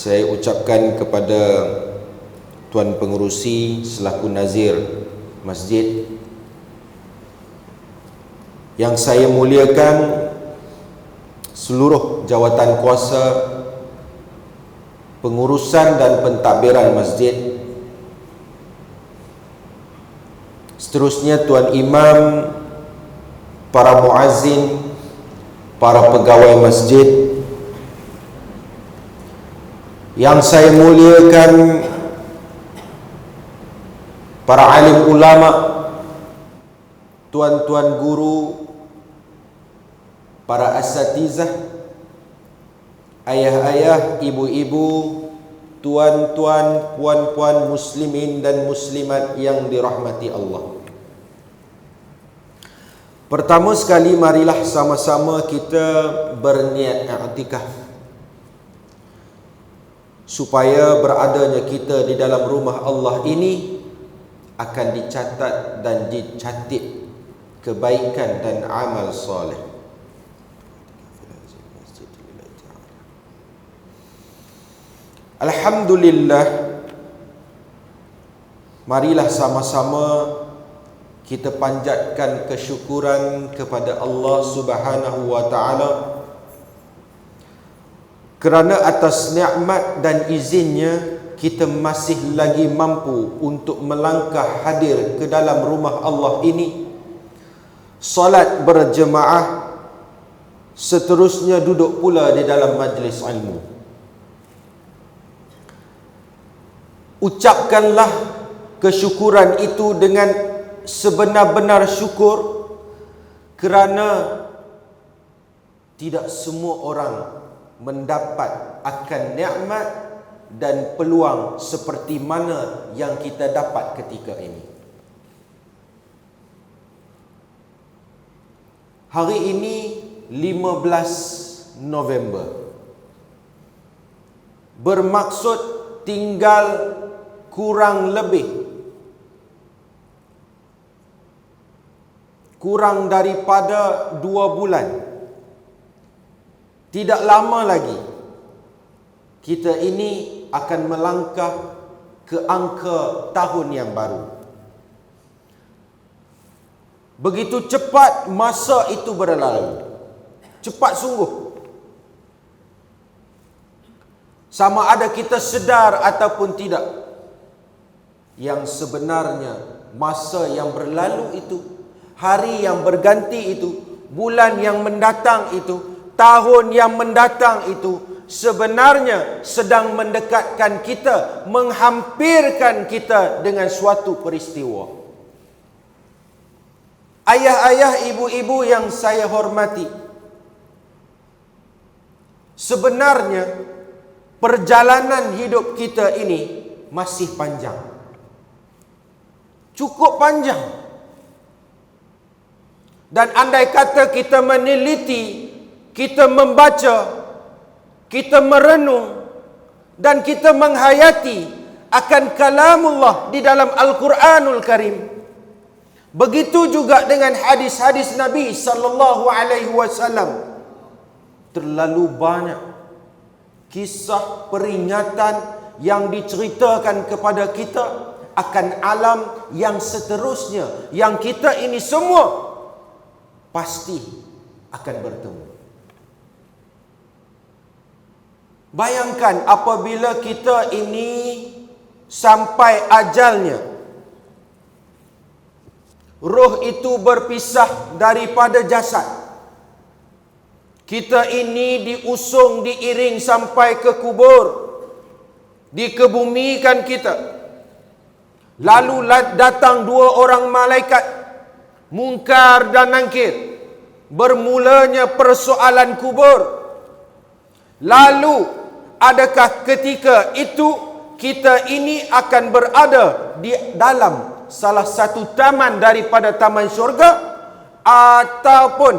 Saya ucapkan kepada Tuan Pengerusi selaku Nazir Masjid, yang saya muliakan seluruh jawatan kuasa, pengurusan dan pentadbiran masjid, seterusnya Tuan Imam, para muazzin, para pegawai masjid, yang saya muliakan para alim ulama, tuan-tuan guru, para asatizah, ayah-ayah, ibu-ibu, tuan-tuan, puan-puan muslimin dan muslimat yang dirahmati Allah. Pertama sekali, marilah sama-sama kita berniat i'tikaf, supaya beradanya kita di dalam rumah Allah ini akan dicatat dan dicatat kebaikan dan amal soleh. Alhamdulillah, marilah sama-sama kita panjatkan kesyukuran kepada Allah Subhanahu wa taala kerana atas nikmat dan izinnya kita masih lagi mampu untuk melangkah hadir ke dalam rumah Allah ini, solat berjemaah, seterusnya duduk pula di dalam majlis ilmu. Ucapkanlah kesyukuran itu dengan sebenar-benar syukur, kerana tidak semua orang mendapat akan nikmat dan peluang seperti mana yang kita dapat ketika ini. Hari ini 15 November, bermaksud tinggal kurang daripada 2 bulan. Tidak lama lagi kita ini akan melangkah ke angka tahun yang baru. Begitu cepat masa itu berlalu. Cepat sungguh. Sama ada kita sedar ataupun tidak, yang sebenarnya masa yang berlalu itu, hari yang berganti itu, bulan yang mendatang itu, tahun yang mendatang itu sebenarnya sedang mendekatkan kita, menghampirkan kita dengan suatu peristiwa. Ayah-ayah, ibu-ibu yang saya hormati, sebenarnya perjalanan hidup kita ini masih panjang. Cukup panjang. Dan andai kata kita meneliti, kita membaca, kita merenung, dan kita menghayati akan kalamullah di dalam Al-Quranul Karim, begitu juga dengan hadis-hadis Nabi sallallahu alaihi wasallam, terlalu banyak kisah peringatan yang diceritakan kepada kita akan alam yang seterusnya, yang kita ini semua pasti akan bertemu. Bayangkan apabila kita ini sampai ajalnya, roh itu berpisah daripada jasad. Kita ini diusung, diiring sampai ke kubur, dikebumikan kita. Lalu datang 2 orang malaikat, Munkar dan Nakir. Bermulanya persoalan kubur. Lalu adakah ketika itu kita ini akan berada di dalam salah satu taman daripada taman syurga, ataupun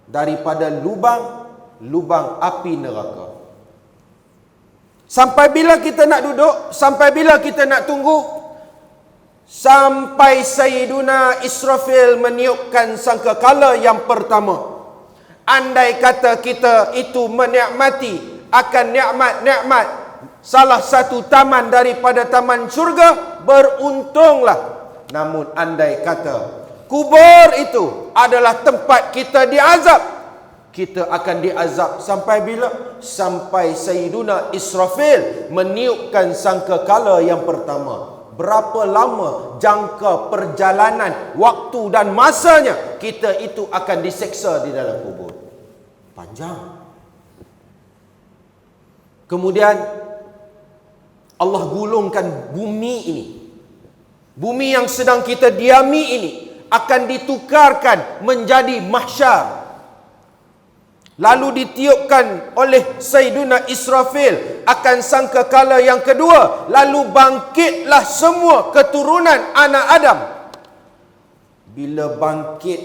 daripada lubang api neraka? Sampai bila kita nak duduk? Sampai bila kita nak tunggu? Sampai Sayyiduna Israfil meniupkan sangkakala yang pertama. Andai kata kita itu menikmati akan nikmat-nikmat salah satu taman daripada taman syurga, beruntunglah. Namun andai kata kubur itu adalah tempat kita diazab, kita akan diazab sampai bila? Sampai Sayyiduna Israfil meniupkan sangkakala yang pertama. Berapa lama jangka perjalanan waktu dan masanya kita itu akan diseksa di dalam kubur? Panjang. Kemudian Allah gulungkan bumi ini. Bumi yang sedang kita diami ini akan ditukarkan menjadi mahsyar. Lalu ditiupkan oleh Sayyiduna Israfil akan sangkakala yang kedua. Lalu bangkitlah semua keturunan anak Adam. Bila bangkit,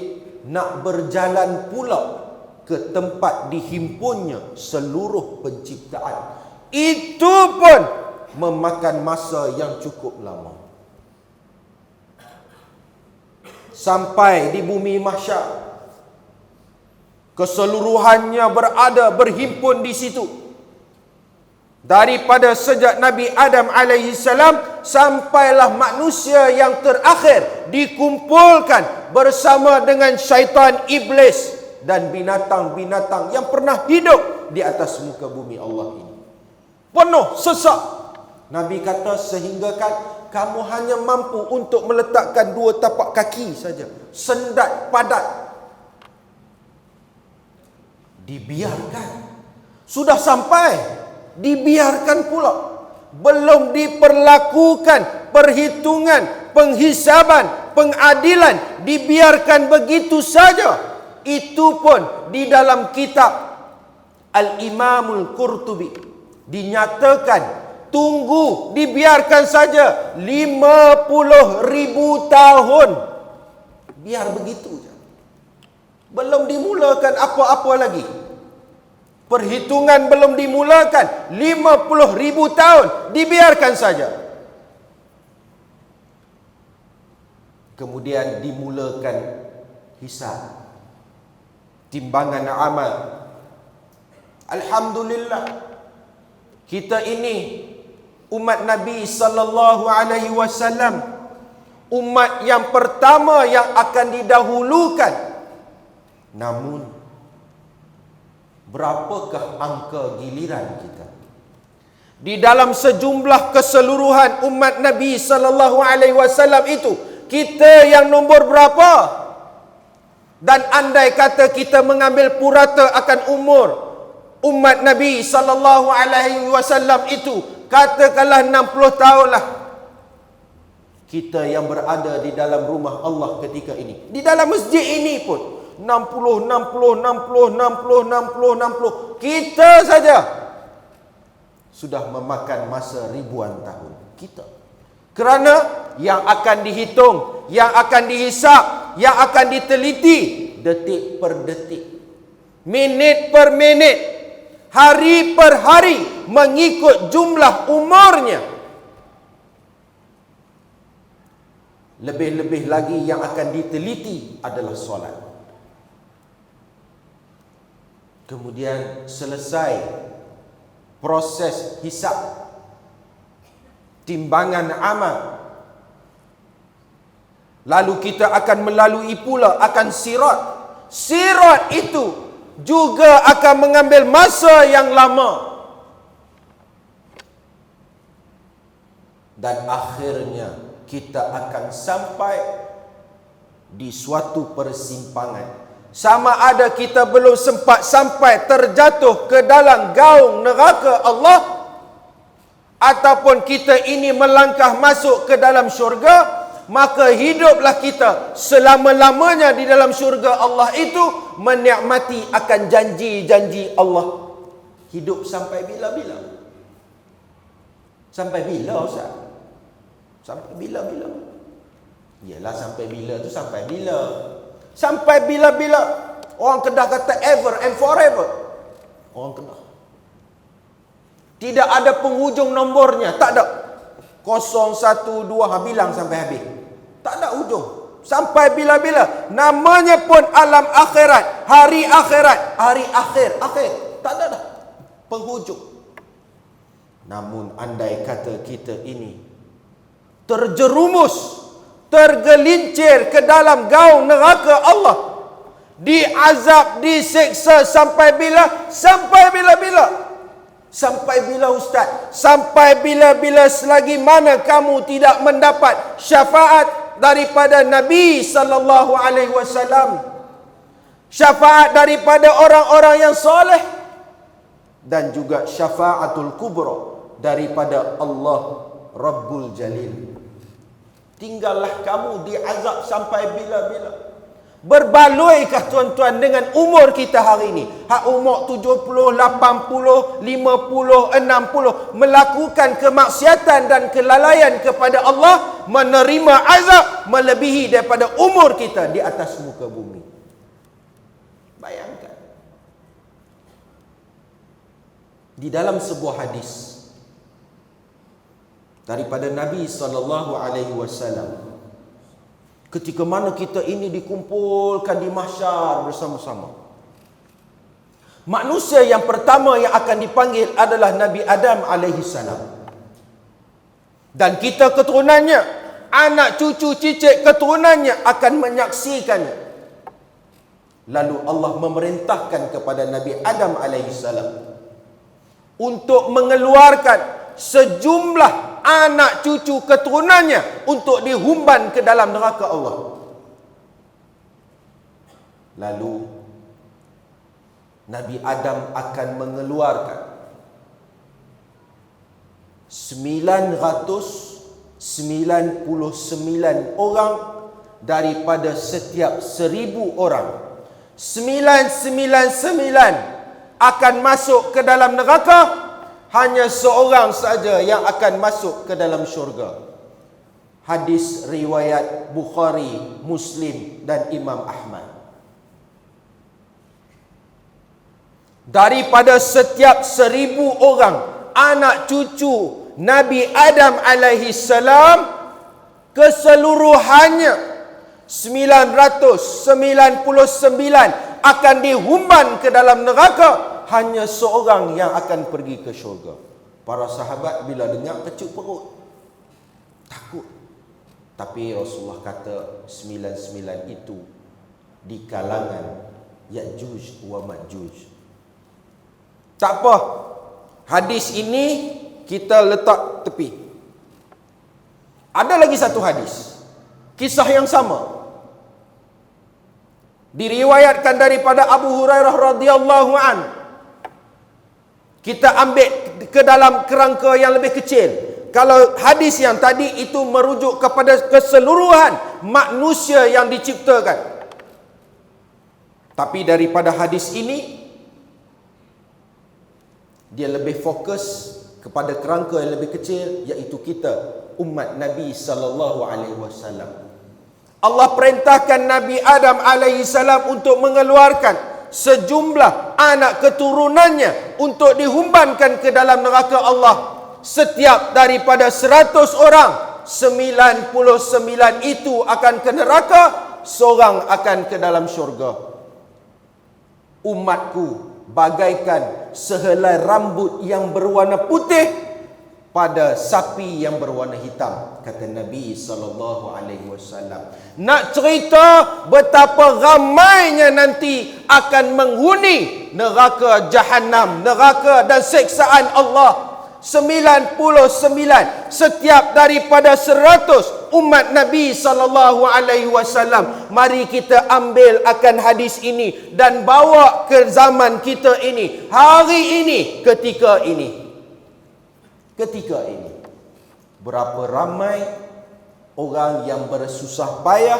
nak berjalan pula ke tempat dihimpunnya seluruh penciptaan. Itu pun memakan masa yang cukup lama. Sampai di bumi mahsyar, keseluruhannya berhimpun di situ. Daripada sejak Nabi Adam alaihi salam sampailah manusia yang terakhir dikumpulkan bersama dengan syaitan iblis dan binatang-binatang yang pernah hidup di atas muka bumi Allah ini. Penuh sesak. Nabi kata sehinggakan kamu hanya mampu untuk meletakkan 2 tapak kaki saja. Sendat padat. Dibiarkan. Sudah sampai, dibiarkan pula. Belum diperlakukan perhitungan, penghisaban, pengadilan, dibiarkan begitu saja. Itu pun di dalam kitab Al-Imamul Qurtubi dinyatakan, tunggu, dibiarkan saja 50,000 tahun. Biar begitu saja. Belum dimulakan apa-apa lagi. Perhitungan belum dimulakan. 50,000 tahun. Dibiarkan saja. Kemudian dimulakan hisab. Timbangan amal. Alhamdulillah. Kita ini umat Nabi sallallahu alaihi wasallam, umat yang pertama yang akan didahulukan. Namun berapakah angka giliran kita? Di dalam sejumlah keseluruhan umat Nabi sallallahu alaihi wasallam itu, kita yang nombor berapa? Dan andai kata kita mengambil purata akan umur umat Nabi sallallahu alaihi wasallam itu, katakanlah 60 tahun lah. Kita yang berada di dalam rumah Allah ketika ini, di dalam masjid ini pun 60, 60, 60, 60, 60, 60. Kita saja sudah memakan masa ribuan tahun kita. Kerana yang akan dihitung, yang akan dihisap, yang akan diteliti detik per detik, minit per minit, hari per hari, mengikut jumlah umurnya. Lebih-lebih lagi yang akan diteliti adalah solat. Kemudian selesai proses hisab, timbangan amal, lalu kita akan melalui pula akan sirat. Sirat itu juga akan mengambil masa yang lama. Dan akhirnya kita akan sampai di suatu persimpangan. Sama ada kita belum sempat sampai terjatuh ke dalam gaung neraka Allah, ataupun kita ini melangkah masuk ke dalam syurga, maka hiduplah kita selama-lamanya di dalam syurga Allah itu menikmati akan janji-janji Allah. Hidup sampai bila-bila? Sampai bila, Ustaz? Sampai bila-bila? Yalah, sampai bila tu sampai bila? Sampai bila-bila? Orang Kedah kata ever and forever. Orang Kedah. Tidak ada penghujung nombornya, tak ada. 0, 1, 2, bilang sampai habis. Tak ada hujung. Sampai bila-bila? Namanya pun alam akhirat, hari akhirat, hari akhir. Tak ada dah penghujung. Namun andai kata kita ini terjerumus, tergelincir ke dalam gaung neraka Allah, diazab, diseksa sampai bila? Sampai bila-bila? Sampai bila ustaz? Sampai bila-bila selagi mana kamu tidak mendapat syafaat daripada Nabi sallallahu alaihi wasallam, syafaat daripada orang-orang yang soleh, dan juga syafaatul kubra daripada Allah Rabbul Jalil. Tinggallah kamu diazab sampai bila-bila. Berbaluikah tuan-tuan dengan umur kita hari ini? Hak umur 70, 80, 50, 60 melakukan kemaksiatan dan kelalaian kepada Allah, menerima azab melebihi daripada umur kita di atas muka bumi. Bayangkan. Di dalam sebuah hadis daripada Nabi SAW, ketika mana kita ini dikumpulkan di mahsyar bersama-sama, manusia yang pertama yang akan dipanggil adalah Nabi Adam alaihissalam, dan kita keturunannya, anak cucu cicit keturunannya akan menyaksikannya. Lalu Allah memerintahkan kepada Nabi Adam alaihissalam untuk mengeluarkan sejumlah anak cucu keturunannya untuk dihumban ke dalam neraka Allah. Lalu Nabi Adam akan mengeluarkan 999 orang daripada setiap 1000 orang. 999 akan masuk ke dalam neraka, hanya seorang saja yang akan masuk ke dalam syurga. Hadis riwayat Bukhari, Muslim dan Imam Ahmad. Daripada setiap 1000 orang anak cucu Nabi Adam alaihi salam, keseluruhannya 999 akan dihumban ke dalam neraka. Hanya seorang yang akan pergi ke syurga. Para sahabat bila dengar kecut perut, takut. Tapi Rasulullah kata 99 itu di kalangan Ya'juj wa Ma'juj. Tak apa, hadis ini kita letak tepi. Ada lagi satu hadis, kisah yang sama, diriwayatkan daripada Abu Hurairah radhiyallahu anhu. Kita ambil ke dalam kerangka yang lebih kecil. Kalau hadis yang tadi itu merujuk kepada keseluruhan manusia yang diciptakan. Tapi daripada hadis ini, dia lebih fokus kepada kerangka yang lebih kecil, iaitu kita, umat Nabi SAW. Allah perintahkan Nabi Adam alaihissalam untuk mengeluarkan sejumlah anak keturunannya untuk dihumbankan ke dalam neraka Allah. Setiap daripada 100 orang, 99 itu akan ke neraka, seorang akan ke dalam syurga. Umatku bagaikan sehelai rambut yang berwarna putih pada sapi yang berwarna hitam, kata Nabi SAW. Nak cerita betapa ramainya nanti akan menghuni neraka Jahannam, neraka dan siksaan Allah. 99 setiap daripada 100 umat Nabi SAW. Mari kita ambil akan hadis ini dan bawa ke zaman kita ini, hari ini, ketika ini. Ketika ini, berapa ramai orang yang bersusah payah,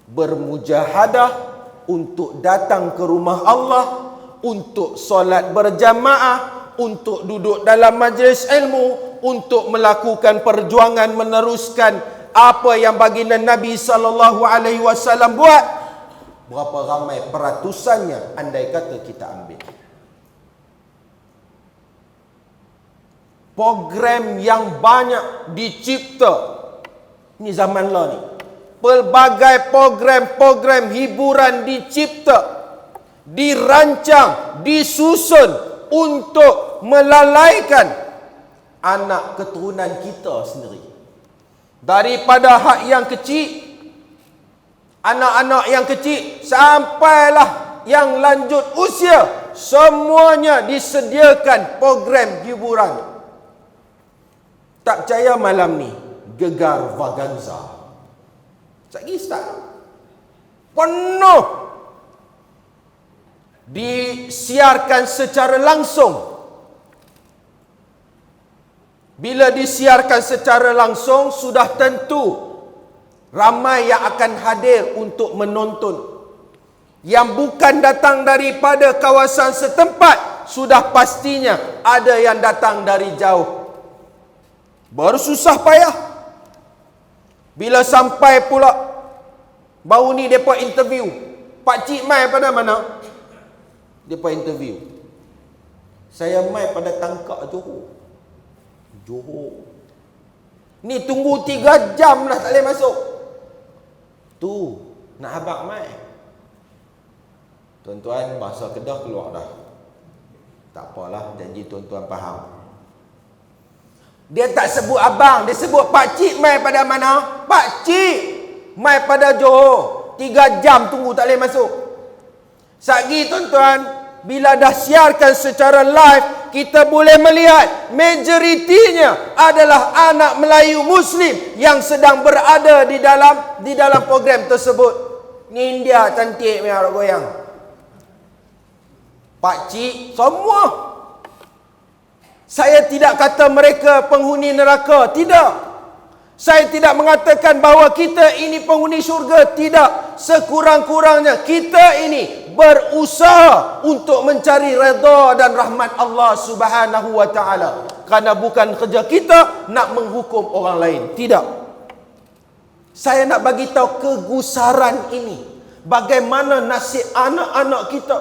bermujahadah untuk datang ke rumah Allah, untuk solat berjamaah, untuk duduk dalam majlis ilmu, untuk melakukan perjuangan meneruskan apa yang baginda Nabi SAW buat. Berapa ramai peratusannya andai kata kita ambil. Program yang banyak dicipta ni zaman lah ni. Pelbagai program-program hiburan dicipta, dirancang, disusun untuk melalaikan anak keturunan kita sendiri. Daripada hak yang kecil, anak-anak yang kecil, sampailah yang lanjut usia, semuanya disediakan program hiburan. Tak percaya malam ni, Gegar Vaganza. Sekejap start. Penuh. Disiarkan secara langsung. Bila disiarkan secara langsung, sudah tentu ramai yang akan hadir untuk menonton. Yang bukan datang daripada kawasan setempat, sudah pastinya ada yang datang dari jauh. Bersusah payah. Bila sampai pula, baru ni mereka interview. Pak Cik mai pada mana? Mereka interview. Saya mai pada Tangkak Johor. Johor. Ni tunggu 3 jam lah tak boleh masuk. Tu, nak abang mai. Tuan-tuan, bahasa Kedah keluar dah. Tak apalah, janji tuan-tuan faham. Dia tak sebut abang, dia sebut Pak Cik mai pada mana? Pak Cik mai pada Johor. 3 jam tunggu tak boleh masuk. Sagi tuan-tuan, bila dah siarkan secara live, kita boleh melihat majoritinya adalah anak Melayu Muslim yang sedang berada di dalam program tersebut. Ni India cantik punya orang goyang. Pak Cik semua. Saya tidak kata mereka penghuni neraka, tidak. Saya tidak mengatakan bahawa kita ini penghuni syurga, tidak. Sekurang-kurangnya kita ini berusaha untuk mencari redha dan rahmat Allah Subhanahu wa taala. Kerana bukan kerja kita nak menghukum orang lain, tidak. Saya nak bagi tahu kegusaran ini. Bagaimana nasib anak-anak kita.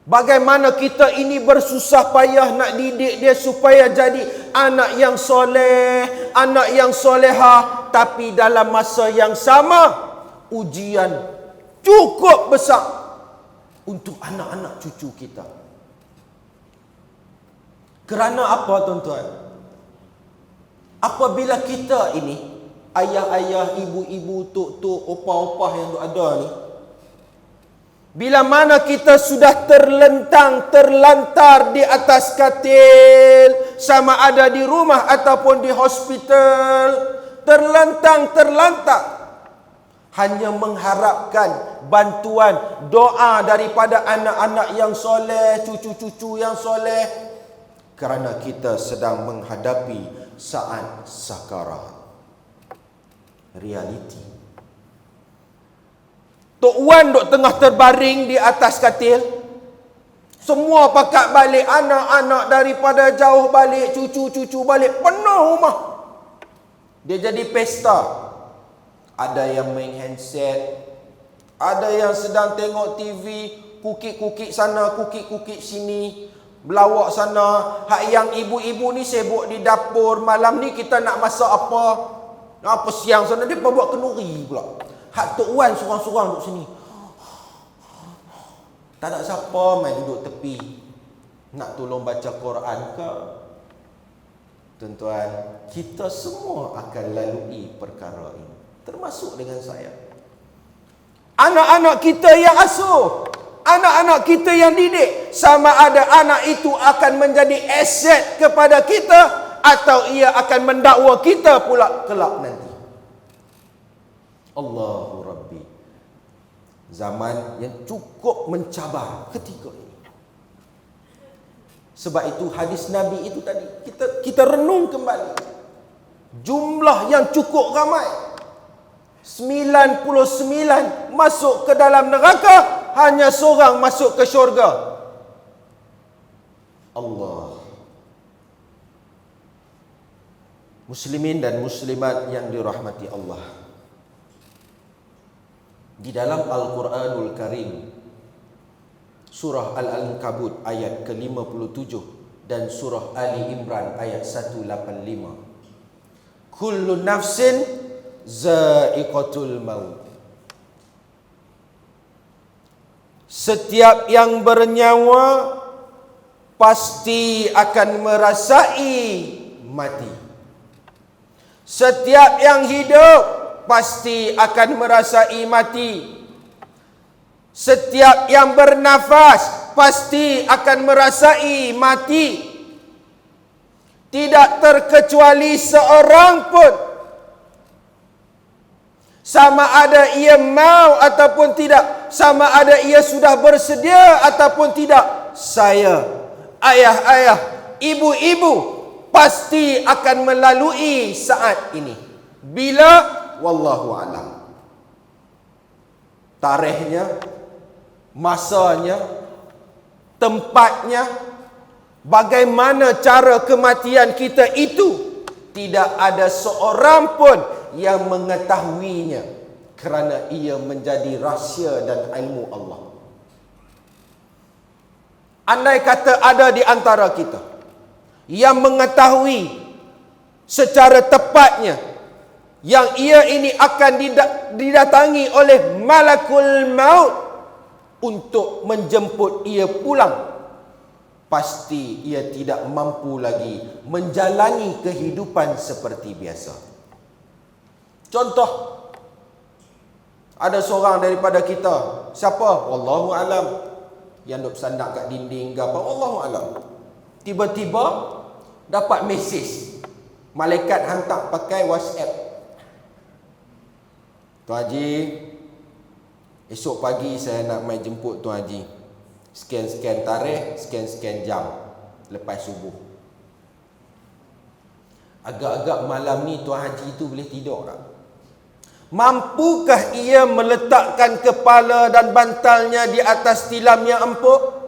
Bagaimana kita ini bersusah payah nak didik dia supaya jadi anak yang soleh, anak yang solehah. Tapi dalam masa yang sama, ujian cukup besar untuk anak-anak cucu kita. Kerana apa tuan-tuan? Apabila kita ini, ayah-ayah, ibu-ibu, tok-tok, opah-opah yang ada ni, bila mana kita sudah terlantar di atas katil, sama ada di rumah ataupun di hospital, terlantar, hanya mengharapkan bantuan, doa daripada anak-anak yang soleh, cucu-cucu yang soleh, kerana kita sedang menghadapi saat sakarat. Realiti. Tok Wan duk tengah terbaring di atas katil. Semua pakat balik, anak-anak daripada jauh balik, cucu-cucu balik, penuh rumah. Dia jadi pesta. Ada yang main handset, ada yang sedang tengok TV, kukik-kukik sana, kukik-kukik sini, belawak sana. Hak yang ibu-ibu ni sibuk di dapur. Malam ni kita nak masak apa? Apa siang sana dia buat kenduri pula. Hak Tok Wan sorang-sorang duduk sini. Tak ada siapa main duduk tepi. Nak tolong baca Quran ke? Tuan-tuan, kita semua akan lalui perkara ini. Termasuk dengan saya. Anak-anak kita yang asuh, anak-anak kita yang didik, sama ada anak itu akan menjadi aset kepada kita atau ia akan mendakwa kita pula kelak nanti. Allahu Rabbi. Zaman yang cukup mencabar ketika ini. Sebab itu hadis Nabi itu tadi kita renung kembali. Jumlah yang cukup ramai. 99 masuk ke dalam neraka, hanya seorang masuk ke syurga. Allah. Muslimin dan muslimat yang dirahmati Allah. Di dalam Al-Quranul Karim, surah Al-Ankabut ayat ke-57 dan surah Ali Imran ayat 185. Kullu nafsin za'iqatul maut. Setiap yang bernyawa pasti akan merasai mati. Setiap yang hidup pasti akan merasai mati. Setiap yang bernafas pasti akan merasai mati. Tidak terkecuali seorang pun, sama ada ia mau ataupun tidak, sama ada ia sudah bersedia ataupun tidak, saya, ayah-ayah, ibu-ibu pasti akan melalui saat ini. Bila? Wallahu a'lam. Tarikhnya, masanya, tempatnya, bagaimana cara kematian kita itu, tidak ada seorang pun yang mengetahuinya, kerana ia menjadi rahsia dan ilmu Allah. Andai kata ada di antara kita yang mengetahui secara tepatnya yang ia ini akan didatangi oleh malakul maut untuk menjemput ia pulang, pasti ia tidak mampu lagi menjalani kehidupan seperti biasa. Contoh, ada seorang daripada kita, siapa? Wallahu alam, yang duk sandak kat dinding ke apa, wallahu alam. Tiba-tiba dapat mesej, malaikat hantar pakai WhatsApp. Tuan Haji, esok pagi saya nak mai jemput Tuan Haji. Sekian-sekian tarikh, sekian-sekian jam lepas subuh. Agak-agak malam ni Tuan Haji itu boleh tidur tak? Mampukah ia meletakkan kepala dan bantalnya di atas tilam yang empuk?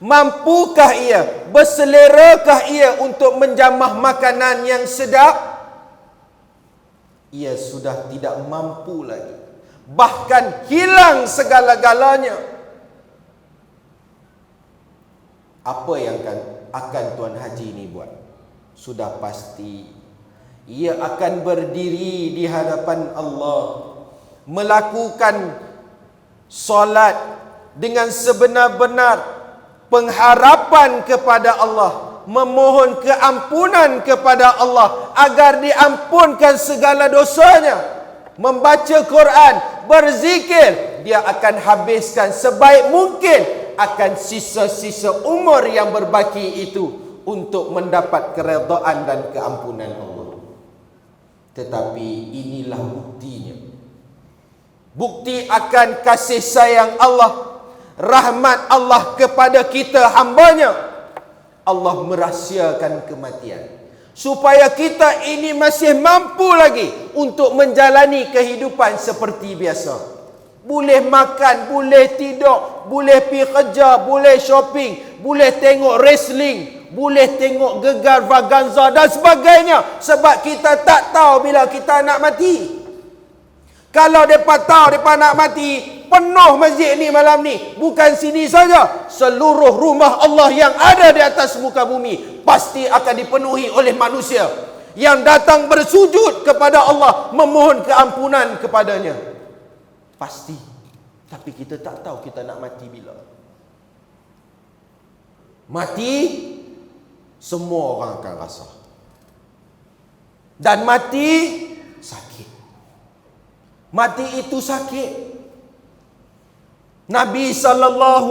Mampukah ia, berselerakah ia untuk menjamah makanan yang sedap? Ia sudah tidak mampu lagi. Bahkan hilang segala-galanya. Apa yang akan Tuan Haji ini buat? Sudah pasti ia akan berdiri di hadapan Allah, melakukan solat dengan sebenar-benar pengharapan kepada Allah, memohon keampunan kepada Allah agar diampunkan segala dosanya, membaca Quran, berzikir. Dia akan habiskan sebaik mungkin akan sisa-sisa umur yang berbaki itu untuk mendapat keredaan dan keampunan Allah. Tetapi inilah buktinya. Bukti akan kasih sayang Allah, rahmat Allah kepada kita hambanya. Allah merahsiakan kematian supaya kita ini masih mampu lagi untuk menjalani kehidupan seperti biasa. Boleh makan, boleh tidur, boleh pergi kerja, boleh shopping, boleh tengok wrestling, boleh tengok gegar vaganza dan sebagainya. Sebab kita tak tahu bila kita nak mati. Kalau mereka tahu mereka nak mati, penuh masjid ni malam ni. Bukan sini saja, seluruh rumah Allah yang ada di atas muka bumi pasti akan dipenuhi oleh manusia yang datang bersujud kepada Allah, memohon keampunan kepadanya. Pasti. Tapi kita tak tahu kita nak mati bila. Mati, semua orang akan rasa. Dan mati sakit. Mati itu sakit. Nabi SAW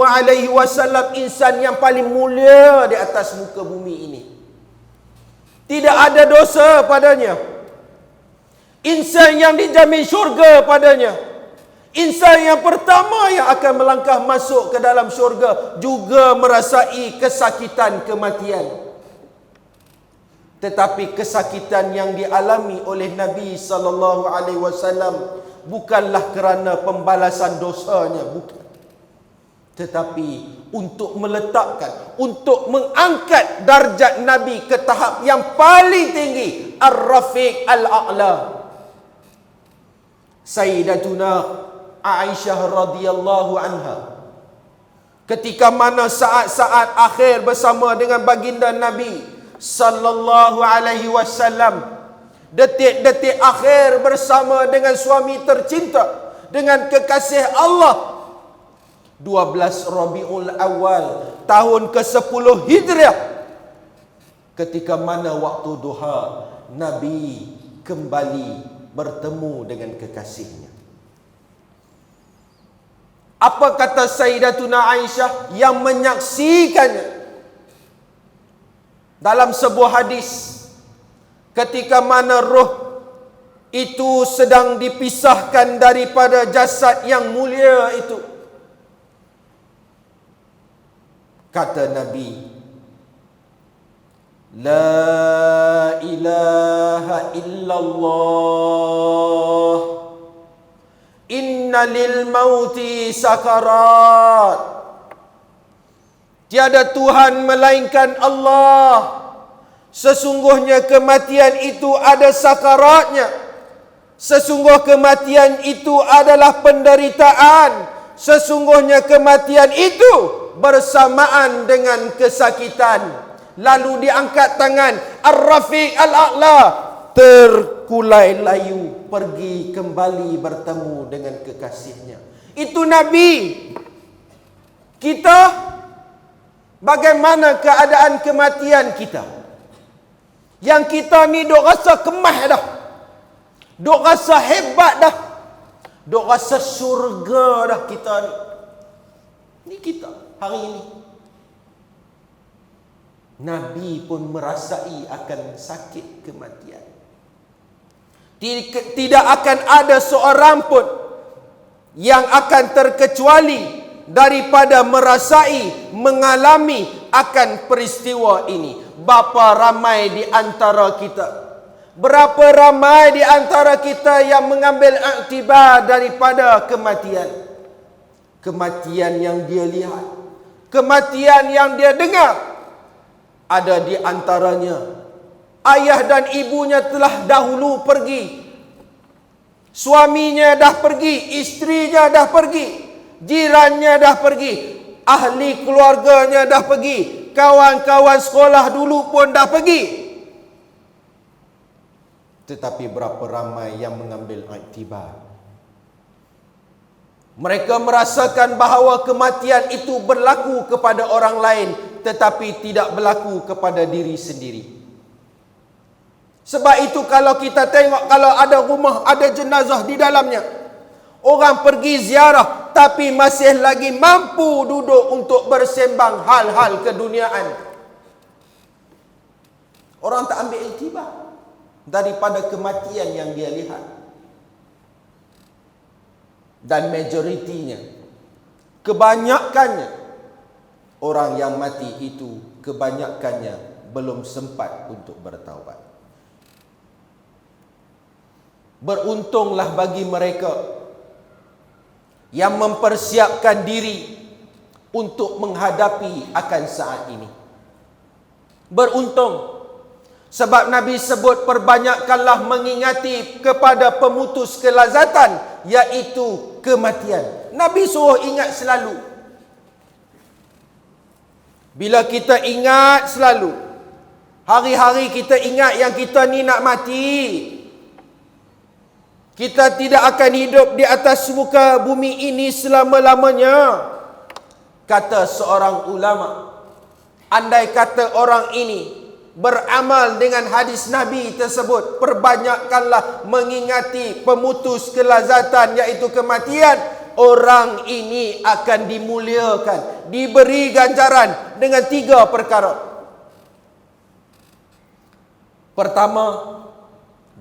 insan yang paling mulia di atas muka bumi ini. Tidak ada dosa padanya. Insan yang dijamin syurga padanya. Insan yang pertama yang akan melangkah masuk ke dalam syurga juga merasai kesakitan kematian. Tetapi kesakitan yang dialami oleh Nabi SAW bukanlah kerana pembalasan dosanya, bukan. Tetapi untuk meletakkan, untuk mengangkat darjat Nabi ke tahap yang paling tinggi, Ar-Rafiq Al-A'la. Sayyidatuna Aisyah radhiyallahu anha, ketika mana saat-saat akhir bersama dengan baginda Nabi sallallahu alaihi wasallam, detik-detik akhir bersama dengan suami tercinta, dengan kekasih Allah, 12 Rabiul Awal tahun ke-10 Hijriah, ketika mana waktu duha Nabi kembali bertemu dengan kekasihnya. Apa kata Sayyidatuna Aisyah yang menyaksikannya? Dalam sebuah hadis, ketika mana roh itu sedang dipisahkan daripada jasad yang mulia itu, kata Nabi, La ilaha illallah, inna lil mauti sakarat. Tiada Tuhan melainkan Allah. Sesungguhnya kematian itu ada sakaratnya. Sesungguh kematian itu adalah penderitaan. Sesungguhnya kematian itu bersamaan dengan kesakitan. Lalu diangkat tangan Ar-Rafiq Al-A'la, terkulai layu pergi kembali bertemu dengan kekasihnya. Itu Nabi. Kita, bagaimana keadaan kematian kita? Yang kita ni duk rasa kemah dah, duk rasa hebat dah, duk rasa syurga dah kita ni. Ni kita hari ini. Nabi pun merasai akan sakit kematian. Tidak akan ada seorang pun yang akan terkecuali daripada merasai, mengalami akan peristiwa ini. Berapa ramai di antara kita, berapa ramai di antara kita yang mengambil iktibar daripada kematian. Kematian yang dia lihat, kematian yang dia dengar. Ada di antaranya ayah dan ibunya telah dahulu pergi, suaminya dah pergi, istrinya dah pergi, jirannya dah pergi, ahli keluarganya dah pergi, kawan-kawan sekolah dulu pun dah pergi. Tetapi berapa ramai yang mengambil iktibar? Mereka merasakan bahawa kematian itu berlaku kepada orang lain, tetapi tidak berlaku kepada diri sendiri. Sebab itu kalau kita tengok, kalau ada rumah, ada jenazah di dalamnya, orang pergi ziarah, tapi masih lagi mampu duduk untuk bersembang hal-hal keduniaan. Orang tak ambil iktibar daripada kematian yang dia lihat. Dan majoritinya, kebanyakannya, orang yang mati itu kebanyakannya belum sempat untuk bertaubat. Beruntunglah bagi mereka yang mempersiapkan diri untuk menghadapi akan saat ini. Beruntung, sebab Nabi sebut perbanyakkanlah mengingati kepada pemutus kelazatan, iaitu kematian. Nabi suruh ingat selalu. Bila kita ingat selalu, hari-hari kita ingat yang kita ni nak mati. Kita tidak akan hidup di atas muka bumi ini selama-lamanya. Kata seorang ulama, andai kata orang ini beramal dengan hadis Nabi tersebut, perbanyakkanlah mengingati pemutus kelazatan, iaitu kematian, orang ini akan dimuliakan, diberi ganjaran dengan 3 perkara. Pertama,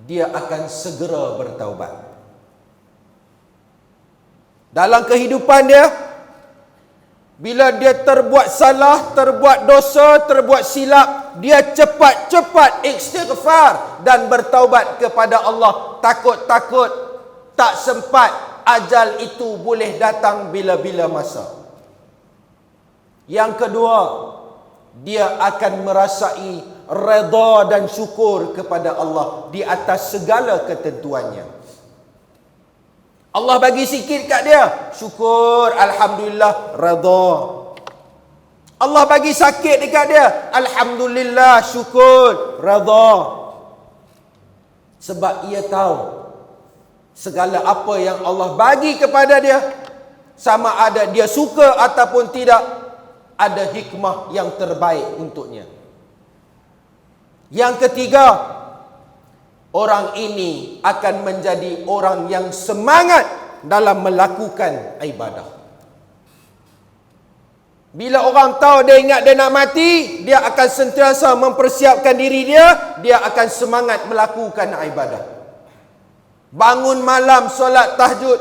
dia akan segera bertaubat. Dalam kehidupan dia, bila dia terbuat salah, terbuat dosa, terbuat silap, dia cepat-cepat istighfar dan bertaubat kepada Allah. Takut-takut tak sempat, ajal itu boleh datang bila-bila masa. Yang kedua, dia akan merasai redha dan syukur kepada Allah di atas segala ketentuannya. Allah bagi sikit kat dia, syukur, alhamdulillah, redha. Allah bagi sakit dekat dia, alhamdulillah, syukur, redha. Sebab ia tahu segala apa yang Allah bagi kepada dia, sama ada dia suka ataupun tidak, ada hikmah yang terbaik untuknya. Yang ketiga, orang ini akan menjadi orang yang semangat dalam melakukan ibadah. Bila orang tahu dia ingat dia nak mati, dia akan sentiasa mempersiapkan diri dia, dia akan semangat melakukan ibadah. Bangun malam solat tahajud,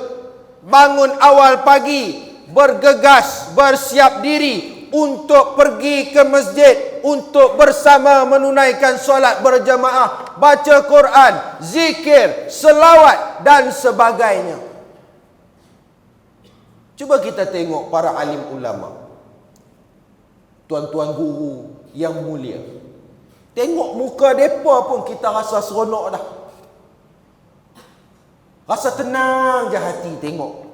bangun awal pagi, bergegas, bersiap diri untuk pergi ke masjid, untuk bersama menunaikan solat berjamaah, baca Quran, zikir, selawat dan sebagainya. Cuba kita tengok para alim ulama, tuan-tuan guru yang mulia. Tengok muka mereka pun kita rasa seronok dah. Rasa tenang je hati tengok.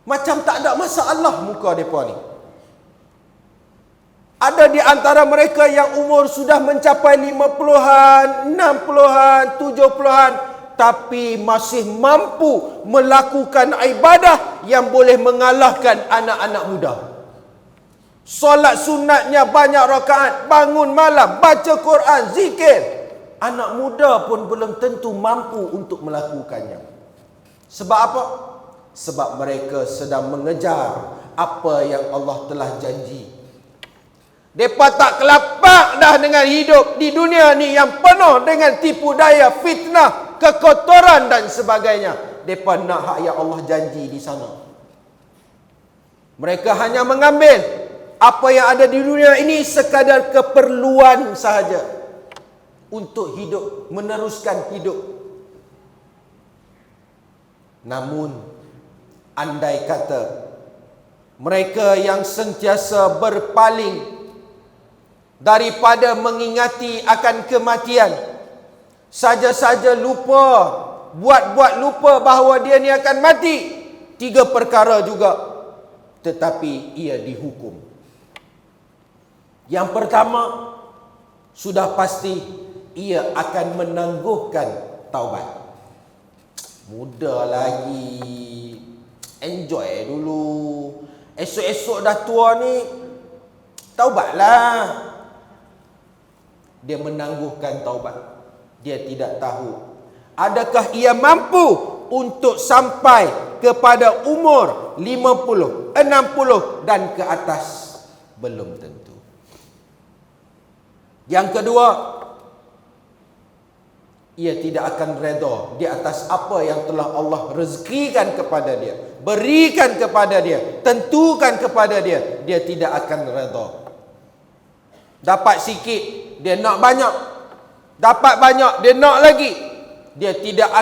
Macam tak ada masalah muka mereka ni. Ada di antara mereka yang umur sudah mencapai 50-an, 60-an, 70-an, tapi masih mampu melakukan ibadah yang boleh mengalahkan anak-anak muda. Solat sunatnya banyak rakaat, bangun malam, baca Quran, zikir. Anak muda pun belum tentu mampu untuk melakukannya. Sebab apa? Sebab mereka sedang mengejar apa yang Allah telah janji. Mereka tak kelapak dah dengan hidup di dunia ni yang penuh dengan tipu daya, fitnah, kekotoran dan sebagainya. Mereka nak hak yang Allah janji di sana. Mereka hanya mengambil apa yang ada di dunia ini sekadar keperluan sahaja untuk hidup, meneruskan hidup. Namun, andai kata mereka yang sentiasa berpaling daripada mengingati akan kematian, saja-saja lupa, buat-buat lupa bahawa dia ni akan mati, 3 perkara juga, tetapi ia dihukum. Yang pertama, sudah pasti ia akan menangguhkan taubat. Muda lagi, enjoy dulu. Esok-esok dah tua ni, taubatlah. Dia menangguhkan taubat. Dia tidak tahu adakah ia mampu untuk sampai kepada umur 50, 60 dan ke atas. Belum tentu. Yang kedua, ia tidak akan redha di atas apa yang telah Allah rezekikan kepada dia, berikan kepada dia, tentukan kepada dia. Dia tidak akan redha. Dapat sikit, dia nak banyak. Dapat banyak, dia nak lagi. Dia tidak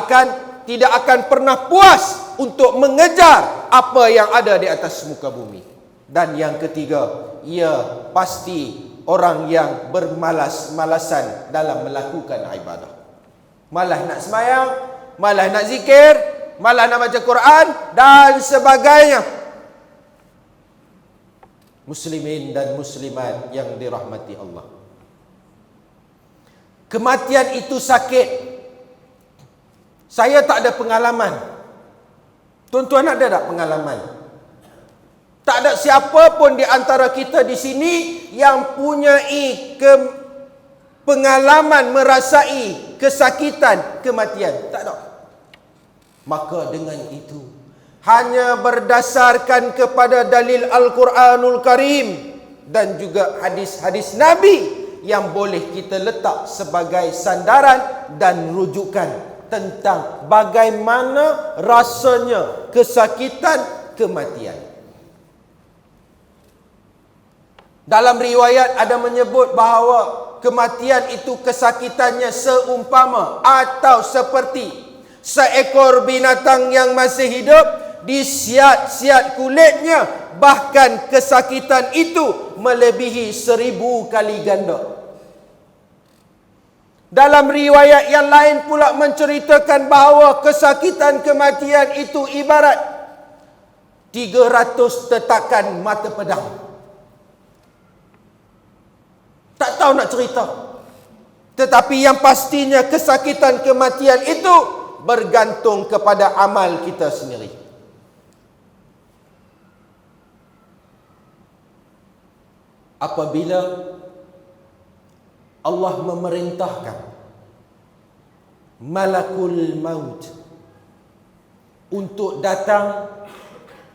akan pernah puas untuk mengejar apa yang ada di atas muka bumi. Dan yang ketiga, ia pasti orang yang bermalas-malasan dalam melakukan ibadah. Malah nak sembahyang, malah nak zikir, malah nak baca Quran dan sebagainya. Muslimin dan muslimat yang dirahmati Allah, kematian itu sakit. Saya tak ada pengalaman. Tuan-tuan ada tak pengalaman? Tak ada siapa pun di antara kita di sini yang punyai pengalaman merasai kesakitan kematian. Tak ada. Maka dengan itu, hanya berdasarkan kepada dalil Al-Quranul Karim dan juga hadis-hadis Nabi yang boleh kita letak sebagai sandaran dan rujukan tentang bagaimana rasanya kesakitan kematian. Dalam riwayat ada menyebut bahawa kematian itu kesakitannya seumpama atau seperti seekor binatang yang masih hidup, disiat-siat kulitnya, bahkan kesakitan itu melebihi 1000 kali ganda. Dalam riwayat yang lain pula menceritakan bahawa kesakitan kematian itu ibarat 300 tetakan mata pedang. Tak tahu nak cerita. Tetapi yang pastinya kesakitan kematian itu bergantung kepada amal kita sendiri. apabila Allah memerintahkan malakul maut untuk datang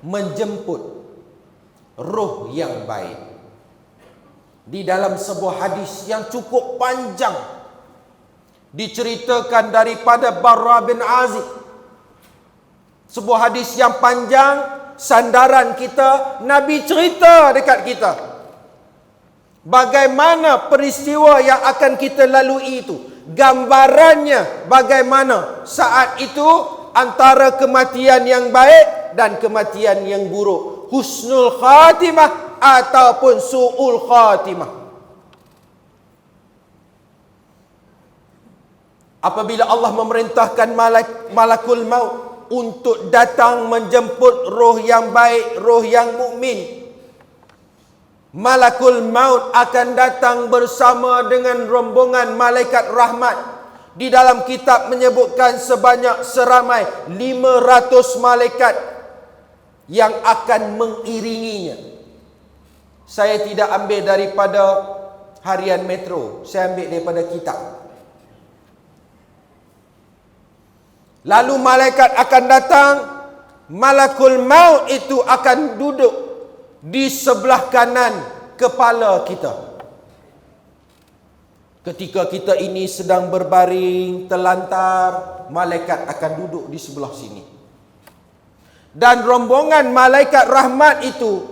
menjemput roh yang baik. Di dalam sebuah hadis yang cukup panjang diceritakan daripada Barra bin Azib. Sebuah hadis yang panjang, sandaran kita, Nabi cerita dekat kita bagaimana peristiwa yang akan kita lalui itu. Gambarannya bagaimana saat itu antara kematian yang baik dan kematian yang buruk. Husnul khatimah ataupun su'ul khatimah. Apabila Allah memerintahkan malakul maut untuk datang menjemput roh yang baik, roh yang mukmin, malakul maut akan datang bersama dengan rombongan malaikat rahmat. Di dalam kitab menyebutkan seramai 500 malaikat yang akan mengiringinya. Saya tidak ambil daripada harian Metro, saya ambil daripada kitab. Lalu malaikat akan datang, malakul maut itu akan duduk di sebelah kanan kepala kita. Ketika kita ini sedang berbaring, terlantar, malaikat akan duduk di sebelah sini. Dan rombongan malaikat rahmat itu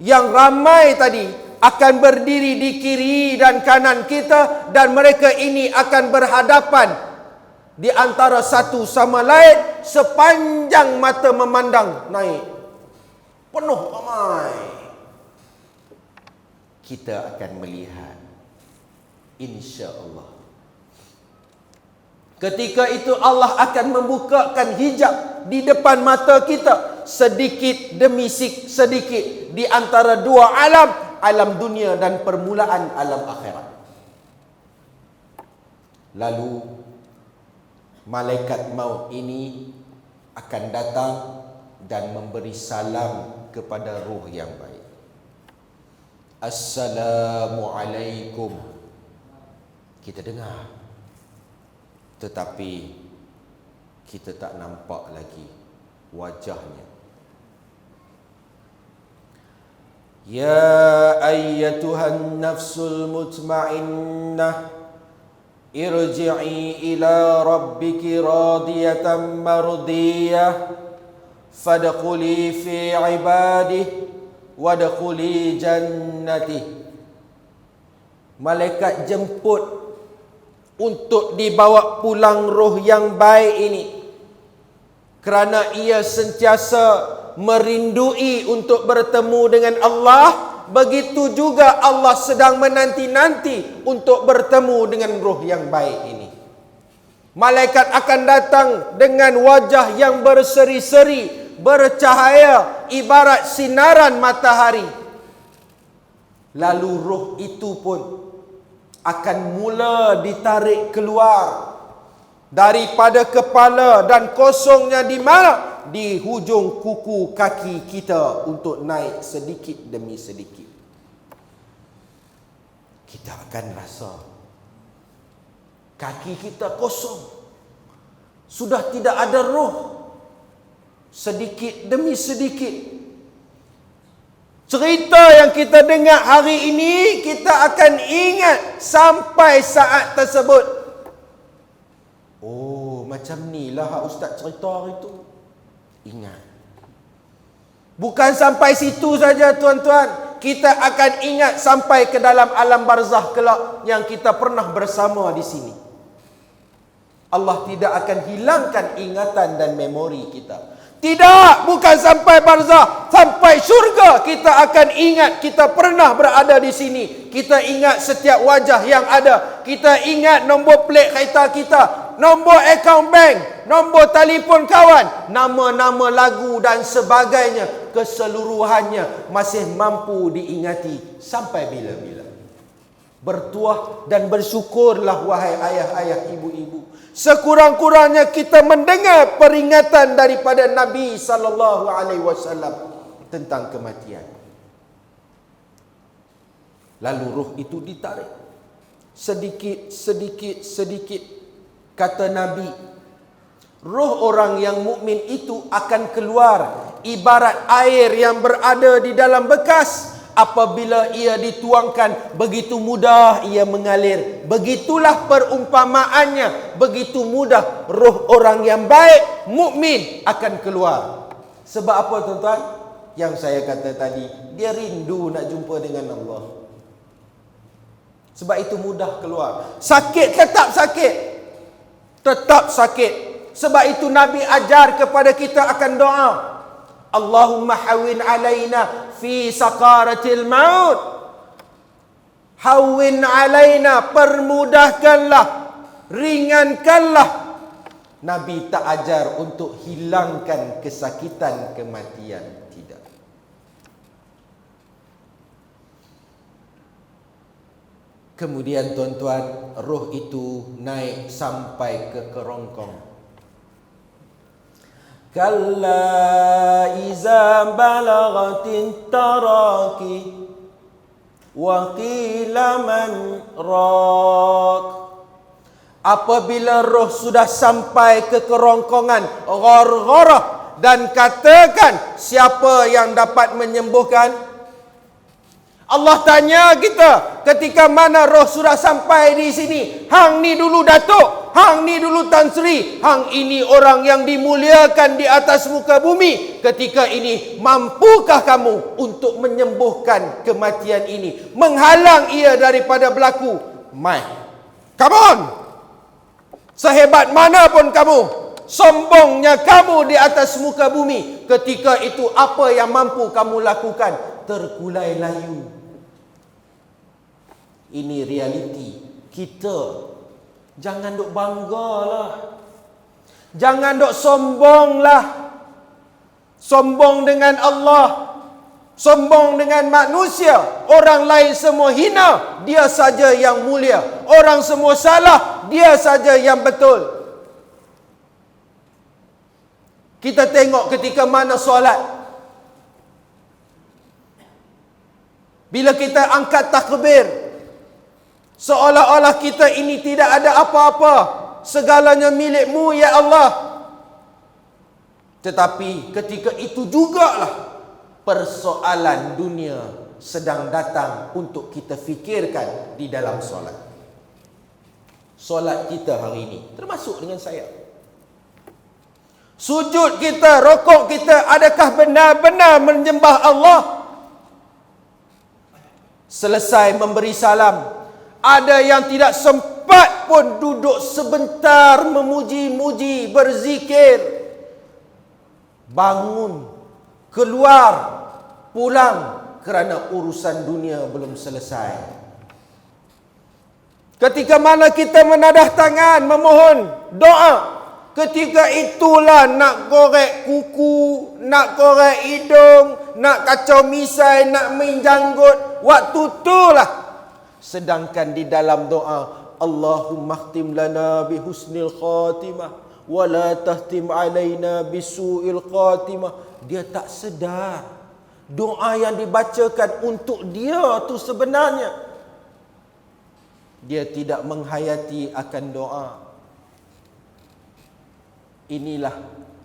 yang ramai tadi akan berdiri di kiri dan kanan kita, dan mereka ini akan berhadapan di antara satu sama lain sepanjang mata memandang naik. Penuh ramai. Kita akan melihat, insya-Allah. Ketika itu Allah akan membukakan hijab di depan mata kita, sedikit demi sedikit, di antara dua alam, alam dunia dan permulaan alam akhirat. Lalu malaikat maut ini akan datang dan memberi salam kepada ruh yang baik. Assalamualaikum. Kita dengar, tetapi kita tak nampak lagi wajahnya. Ya ayyatuhan nafsul mutmainnah, irji'i ila rabbiki radiyatan mardiyah, fadkhuli fi ibadihi wadkhuli jannati. Malaikat jemput untuk dibawa pulang roh yang baik ini, kerana ia sentiasa merindui untuk bertemu dengan Allah. Begitu juga Allah sedang menanti-nanti untuk bertemu dengan roh yang baik ini. Malaikat akan datang dengan wajah yang berseri-seri, bercahaya ibarat sinaran matahari. Lalu roh itu pun akan mula ditarik keluar daripada kepala, dan kosongnya di mana? Di hujung kuku kaki kita, untuk naik sedikit demi sedikit. Kita akan rasa kaki kita kosong, sudah tidak ada roh. Sedikit demi sedikit, cerita yang kita dengar hari ini, kita akan ingat sampai saat tersebut. Oh, macam ni lah Ustaz cerita hari itu. Ingat. Bukan sampai situ saja tuan-tuan, kita akan ingat sampai ke dalam alam barzakh kelak yang kita pernah bersama di sini. Allah tidak akan hilangkan ingatan dan memori kita. Tidak, bukan sampai barzakh, sampai syurga kita akan ingat kita pernah berada di sini. Kita ingat setiap wajah yang ada. Kita ingat nombor plate kereta kita, nombor akaun bank, nombor telefon kawan, nama-nama lagu dan sebagainya. Keseluruhannya masih mampu diingati sampai bila-bila. Bertuah dan bersyukurlah wahai ayah-ayah, ibu-ibu. Sekurang-kurangnya kita mendengar peringatan daripada Nabi sallallahu alaihi wasallam tentang kematian. Lalu roh itu ditarik. Sedikit, sedikit, sedikit. Kata Nabi, roh orang yang mukmin itu akan keluar ibarat air yang berada di dalam bekas. Apabila ia dituangkan, begitu mudah ia mengalir. Begitulah perumpamaannya. Begitu mudah roh orang yang baik, mukmin akan keluar. Sebab apa tuan-tuan? Yang saya kata tadi, dia rindu nak jumpa dengan Allah. Sebab itu mudah keluar. Sakit tetap sakit. Tetap sakit. Sebab itu Nabi ajar kepada kita akan doa. Allahumma hawin alaina fi sakaratil maut. Hawin alaina, permudahkanlah, ringankanlah. Nabi tak ajar untuk hilangkan kesakitan kematian. Tidak. Kemudian tuan-tuan, roh itu naik sampai ke kerongkong. Kalla iza balagatin taraki wa qila man rak. Apabila roh sudah sampai ke kerongkongan, ghargharah, dan katakan, siapa yang dapat menyembuhkan? Allah tanya kita, ketika mana roh sudah sampai di sini? Hang ni dulu Datuk, hang ni dulu Tan Sri, hang ini orang yang dimuliakan di atas muka bumi. Ketika ini, mampukah kamu untuk menyembuhkan kematian ini? Menghalang ia daripada berlaku? Mai, come on! Sehebat mana pun kamu, sombongnya kamu di atas muka bumi, ketika itu apa yang mampu kamu lakukan? Terkulai layu. Ini realiti kita. Jangan duk banggalah. Jangan duk sombonglah. Sombong dengan Allah, sombong dengan manusia. Orang lain semua hina, dia saja yang mulia. Orang semua salah, dia saja yang betul. Kita tengok ketika mana solat. Bila kita angkat takbir, seolah-olah kita ini tidak ada apa-apa. Segalanya milikmu ya Allah. Tetapi ketika itu jugalah persoalan dunia sedang datang untuk kita fikirkan di dalam solat. Solat kita hari ini, termasuk dengan saya. Sujud kita, rokok kita, adakah benar-benar menyembah Allah? Selesai memberi salam, ada yang tidak sempat pun duduk sebentar memuji-muji, berzikir. Bangun, keluar, pulang kerana urusan dunia belum selesai. Ketika mana kita menadah tangan memohon doa, ketika itulah nak korek kuku, nak korek hidung, nak kacau misai, nak main janggut. Waktu itulah. Sedangkan di dalam doa, Allahumma khtim lana bihusnil khatimah wa la tahtim alaina bisu'il khatimah. Dia tak sedar doa yang dibacakan untuk dia tu sebenarnya, dia tidak menghayati akan doa. Inilah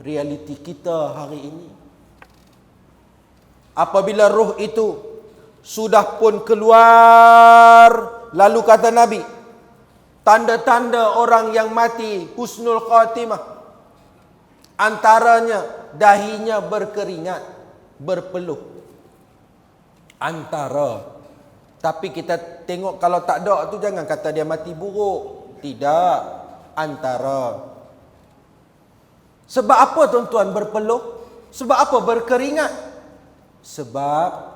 realiti kita hari ini. Apabila roh itu sudah pun keluar, lalu kata Nabi, tanda-tanda orang yang mati husnul khatimah, antaranya dahinya berkeringat, berpeluh. Antara. Tapi kita tengok kalau tak ada tu jangan kata dia mati buruk. Tidak. Antara. Sebab apa tuan-tuan berpeluh? Sebab apa berkeringat? Sebab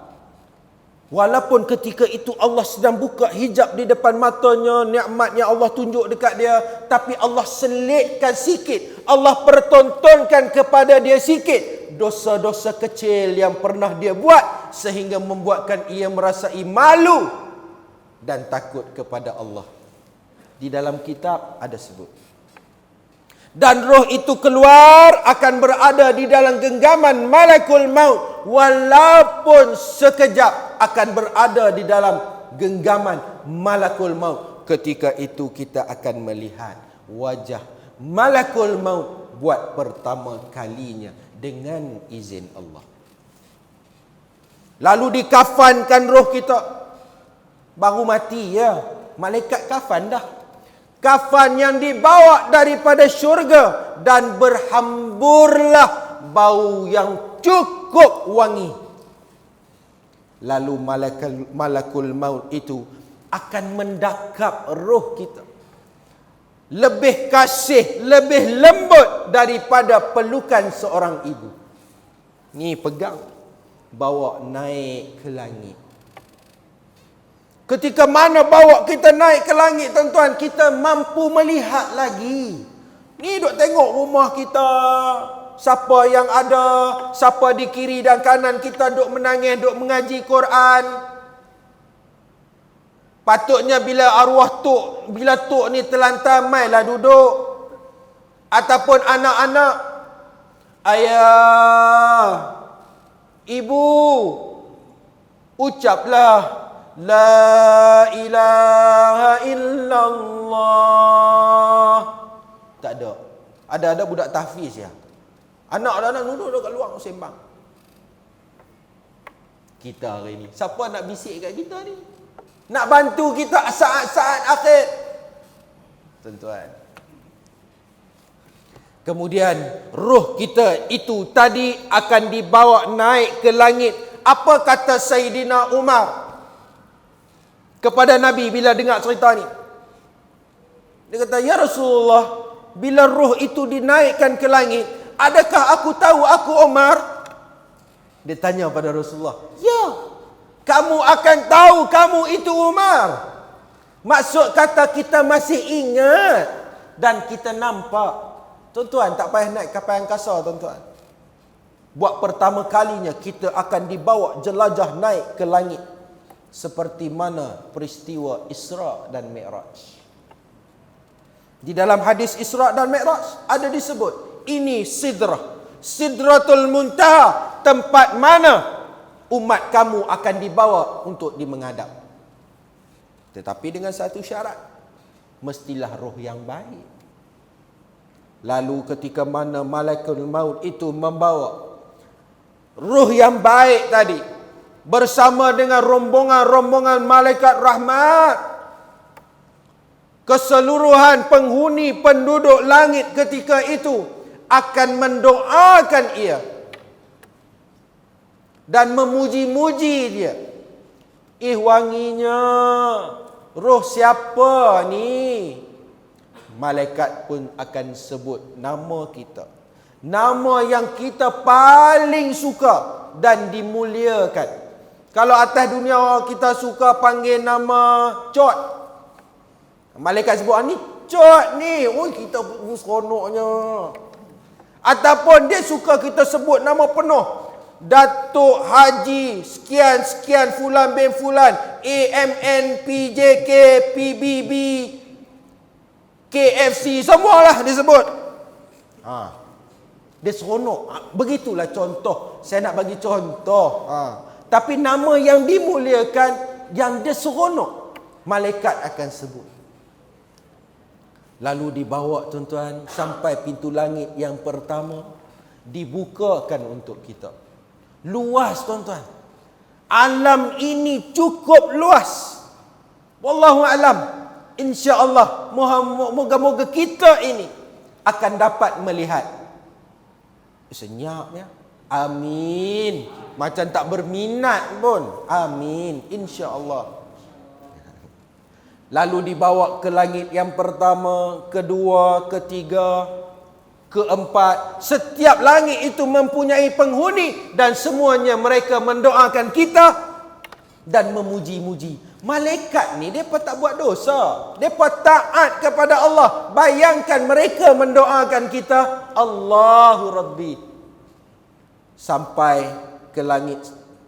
walaupun ketika itu Allah sedang buka hijab di depan matanya, nikmatnya Allah tunjuk dekat dia, tapi Allah selitkan sikit, Allah pertontonkan kepada dia sikit dosa-dosa kecil yang pernah dia buat, sehingga membuatkan ia merasai malu dan takut kepada Allah. Di dalam kitab ada sebut. Dan roh itu keluar akan berada di dalam genggaman malakul maut, walaupun sekejap akan berada di dalam genggaman malakul maut. Ketika itu kita akan melihat wajah malakul maut buat pertama kalinya dengan izin Allah. Lalu dikafankan roh kita. Baru mati ya, malaikat kafan dah. Kafan yang dibawa daripada syurga, dan berhamburlah bau yang cukup wangi. Lalu malakul maut itu akan mendakap roh kita. Lebih kasih, lebih lembut daripada pelukan seorang ibu. Ni pegang, bawa naik ke langit. Ketika mana bawa kita naik ke langit, tuan-tuan, kita mampu melihat lagi. Ni duk tengok rumah kita, siapa yang ada, siapa di kiri dan kanan kita duk menangis, duk mengaji Quran. Patutnya bila arwah tok, bila tok ni terlantar, mailah duduk. Ataupun anak-anak, ayah, ibu, ucaplah La ilaha illallah. Tak ada. Ada budak tahfiz ya. Anak duduk kat luar sembang. Kita hari ni, siapa nak bisik kat kita ni? Nak bantu kita saat-saat akhir. Tuan-tuan. Kemudian roh kita itu tadi akan dibawa naik ke langit. Apa kata Sayyidina Umar kepada Nabi bila dengar cerita ni? Dia kata, ya Rasulullah, bila roh itu dinaikkan ke langit, adakah aku tahu aku Umar? Dia tanya pada Rasulullah, ya, kamu akan tahu kamu itu Umar. Maksud kata kita masih ingat dan kita nampak. Tuan-tuan, tak payah naik kapal angkasa, tuan-tuan. Buat pertama kalinya kita akan dibawa jelajah naik ke langit. Seperti mana peristiwa Isra dan Mi'raj. Di dalam hadis Isra dan Mi'raj ada disebut, ini Sidratul Muntaha, tempat mana umat kamu akan dibawa untuk dimenghadap. Tetapi dengan satu syarat, mestilah roh yang baik. Lalu ketika mana malaikat maut itu membawa roh yang baik tadi, bersama dengan rombongan-rombongan malaikat rahmat, keseluruhan penghuni penduduk langit ketika itu akan mendoakan ia dan memuji-muji dia. Wanginya, roh siapa ni? Malaikat pun akan sebut nama kita, nama yang kita paling suka dan dimuliakan. Kalau atas dunia kita suka panggil nama Cot, malaikat sebut, ni Cot ni, oh kita seronoknya. Ataupun dia suka kita sebut nama penuh, Datuk Haji sekian-sekian Fulan bin Fulan, AMN, PJK, PBB, KFC, semualah disebut. Dia seronok. Begitulah contoh. Saya nak bagi contoh. Tapi nama yang dimuliakan, yang dia seronok, malaikat akan sebut. Lalu dibawa, tuan-tuan, sampai pintu langit yang pertama, dibukakan untuk kita. Luas, tuan-tuan. Alam ini cukup luas. Wallahu a'lam. InsyaAllah, moga-moga kita ini akan dapat melihat. Senyap ya. Amin. Macam tak berminat pun. Amin. InsyaAllah. Lalu dibawa ke langit yang pertama, kedua, ketiga, keempat. Setiap langit itu mempunyai penghuni dan semuanya mereka mendoakan kita dan memuji-muji. Malaikat ni mereka tak buat dosa. Mereka taat kepada Allah. Bayangkan mereka mendoakan kita, Allahu Rabbi. Sampai ke langit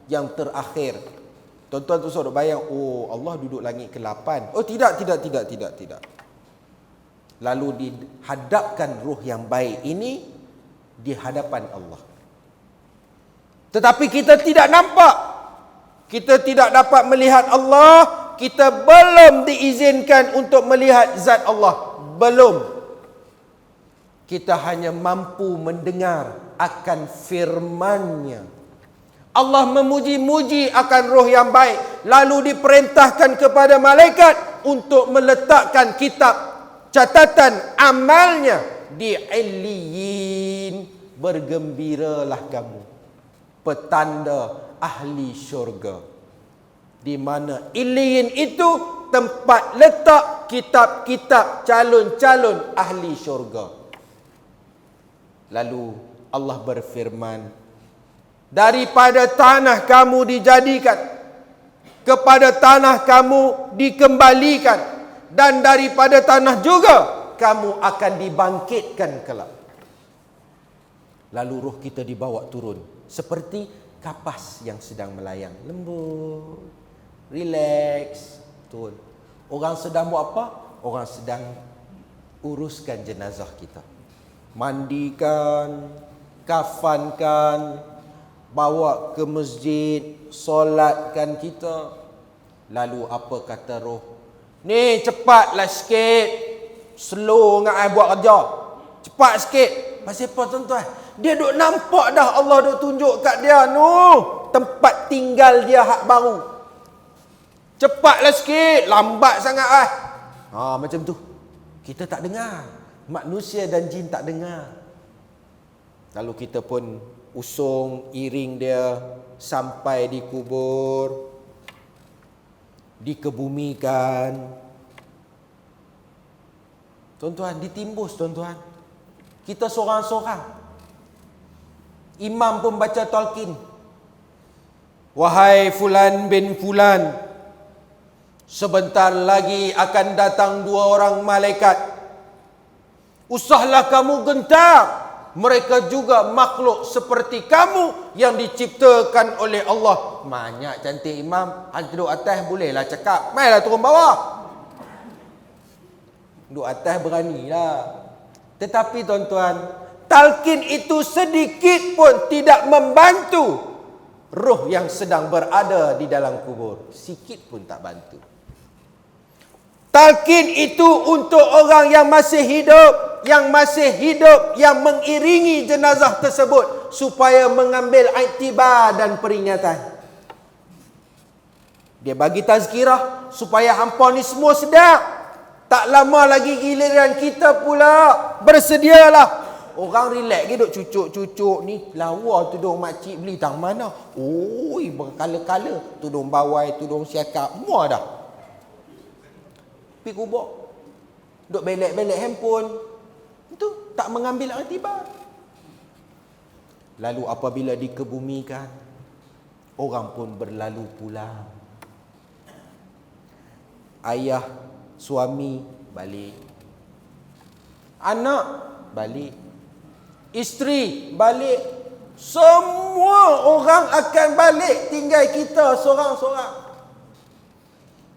yang terakhir. Tuan-tuan tu suruh bayang, oh Allah duduk langit ke-8. Oh tidak. Lalu dihadapkan ruh yang baik ini di hadapan Allah. Tetapi kita tidak nampak. Kita tidak dapat melihat Allah kita belum diizinkan untuk melihat zat Allah. Belum. Kita hanya mampu mendengar akan firman-Nya. Allah memuji-muji akan roh yang baik, lalu diperintahkan kepada malaikat untuk meletakkan kitab catatan amalnya di Illiyin. Bergembiralah kamu, petanda ahli syurga. Di mana Illiyin itu tempat letak kitab-kitab calon-calon ahli syurga. Lalu Allah berfirman, daripada tanah kamu dijadikan, kepada tanah kamu dikembalikan, dan daripada tanah juga kamu akan dibangkitkan kelak. Lalu roh kita dibawa turun seperti kapas yang sedang melayang, lembut, relax, turun. Orang sedang buat apa? Orang sedang uruskan jenazah kita, mandikan, kafankan, bawa ke masjid, solatkan kita. Lalu apa kata roh? Ni cepatlah sikit, slow dengan I buat kerja, cepat sikit. Pasal apa tuan-tuan? Dia duk nampak dah Allah duk tunjuk kat dia tempat tinggal dia hak baru. Cepatlah sikit, lambat sangat macam tu. Kita tak dengar, manusia dan jin tak dengar. Lalu kita pun usung, iring dia sampai di kubur, dikebumikan. Tuan-tuan, ditimbus tuan-tuan. Kita seorang-seorang. Imam pun baca talqin. Wahai fulan bin fulan, sebentar lagi akan datang 2 orang malaikat. Usahlah kamu gentar. Mereka juga makhluk seperti kamu yang diciptakan oleh Allah. Banyak cantik imam. Hang duduk atas bolehlah cakap. Mainlah turun bawah. Duduk atas beranilah. Tetapi tuan-tuan, talqin itu sedikit pun tidak membantu roh yang sedang berada di dalam kubur. Sikit pun tak bantu. Talqin itu untuk orang yang masih hidup, yang mengiringi jenazah tersebut supaya mengambil iktibar dan peringatan. Dia bagi tazkirah supaya hampa ni semua sedap. Tak lama lagi giliran kita pula. Bersedialah. Orang relax ke duk cucuk-cucuk ni. Lawa tudung makcik beli tang mana? Oi, berkala-kala. Tudung bawai, tudung siakap, semua dah. Pergi kubur, duk belek-belek handphone. Itu tak mengambil iktibar. Lalu apabila dikebumikan, orang pun berlalu pulang. Ayah, suami balik, anak balik, isteri balik, semua orang akan balik, tinggal kita seorang-seorang.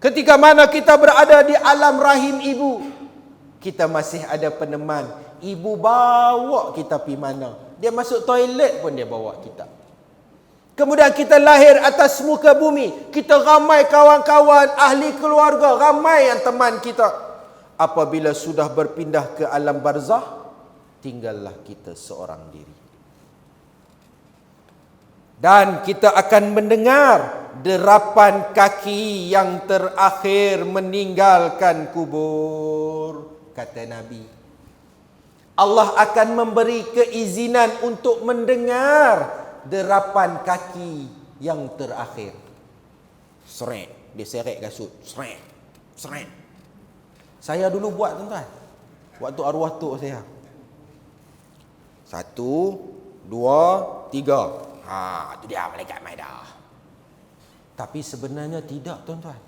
Ketika mana kita berada di alam rahim ibu, kita masih ada peneman. Ibu bawa kita pergi mana? Dia masuk toilet pun dia bawa kita. Kemudian kita lahir atas muka bumi. Kita ramai kawan-kawan, ahli keluarga, ramai yang teman kita. Apabila sudah berpindah ke alam barzah, tinggallah kita seorang diri. Dan kita akan mendengar derapan kaki yang terakhir meninggalkan kubur. Kata Nabi, Allah akan memberi keizinan untuk mendengar derapan kaki yang terakhir. Seret, dia seret kasut. Seret, seret. Saya dulu buat tuan-tuan, waktu arwah tok saya. 1, 2, 3. Itu dia malaikat mai dah. Tapi sebenarnya tidak tuan-tuan.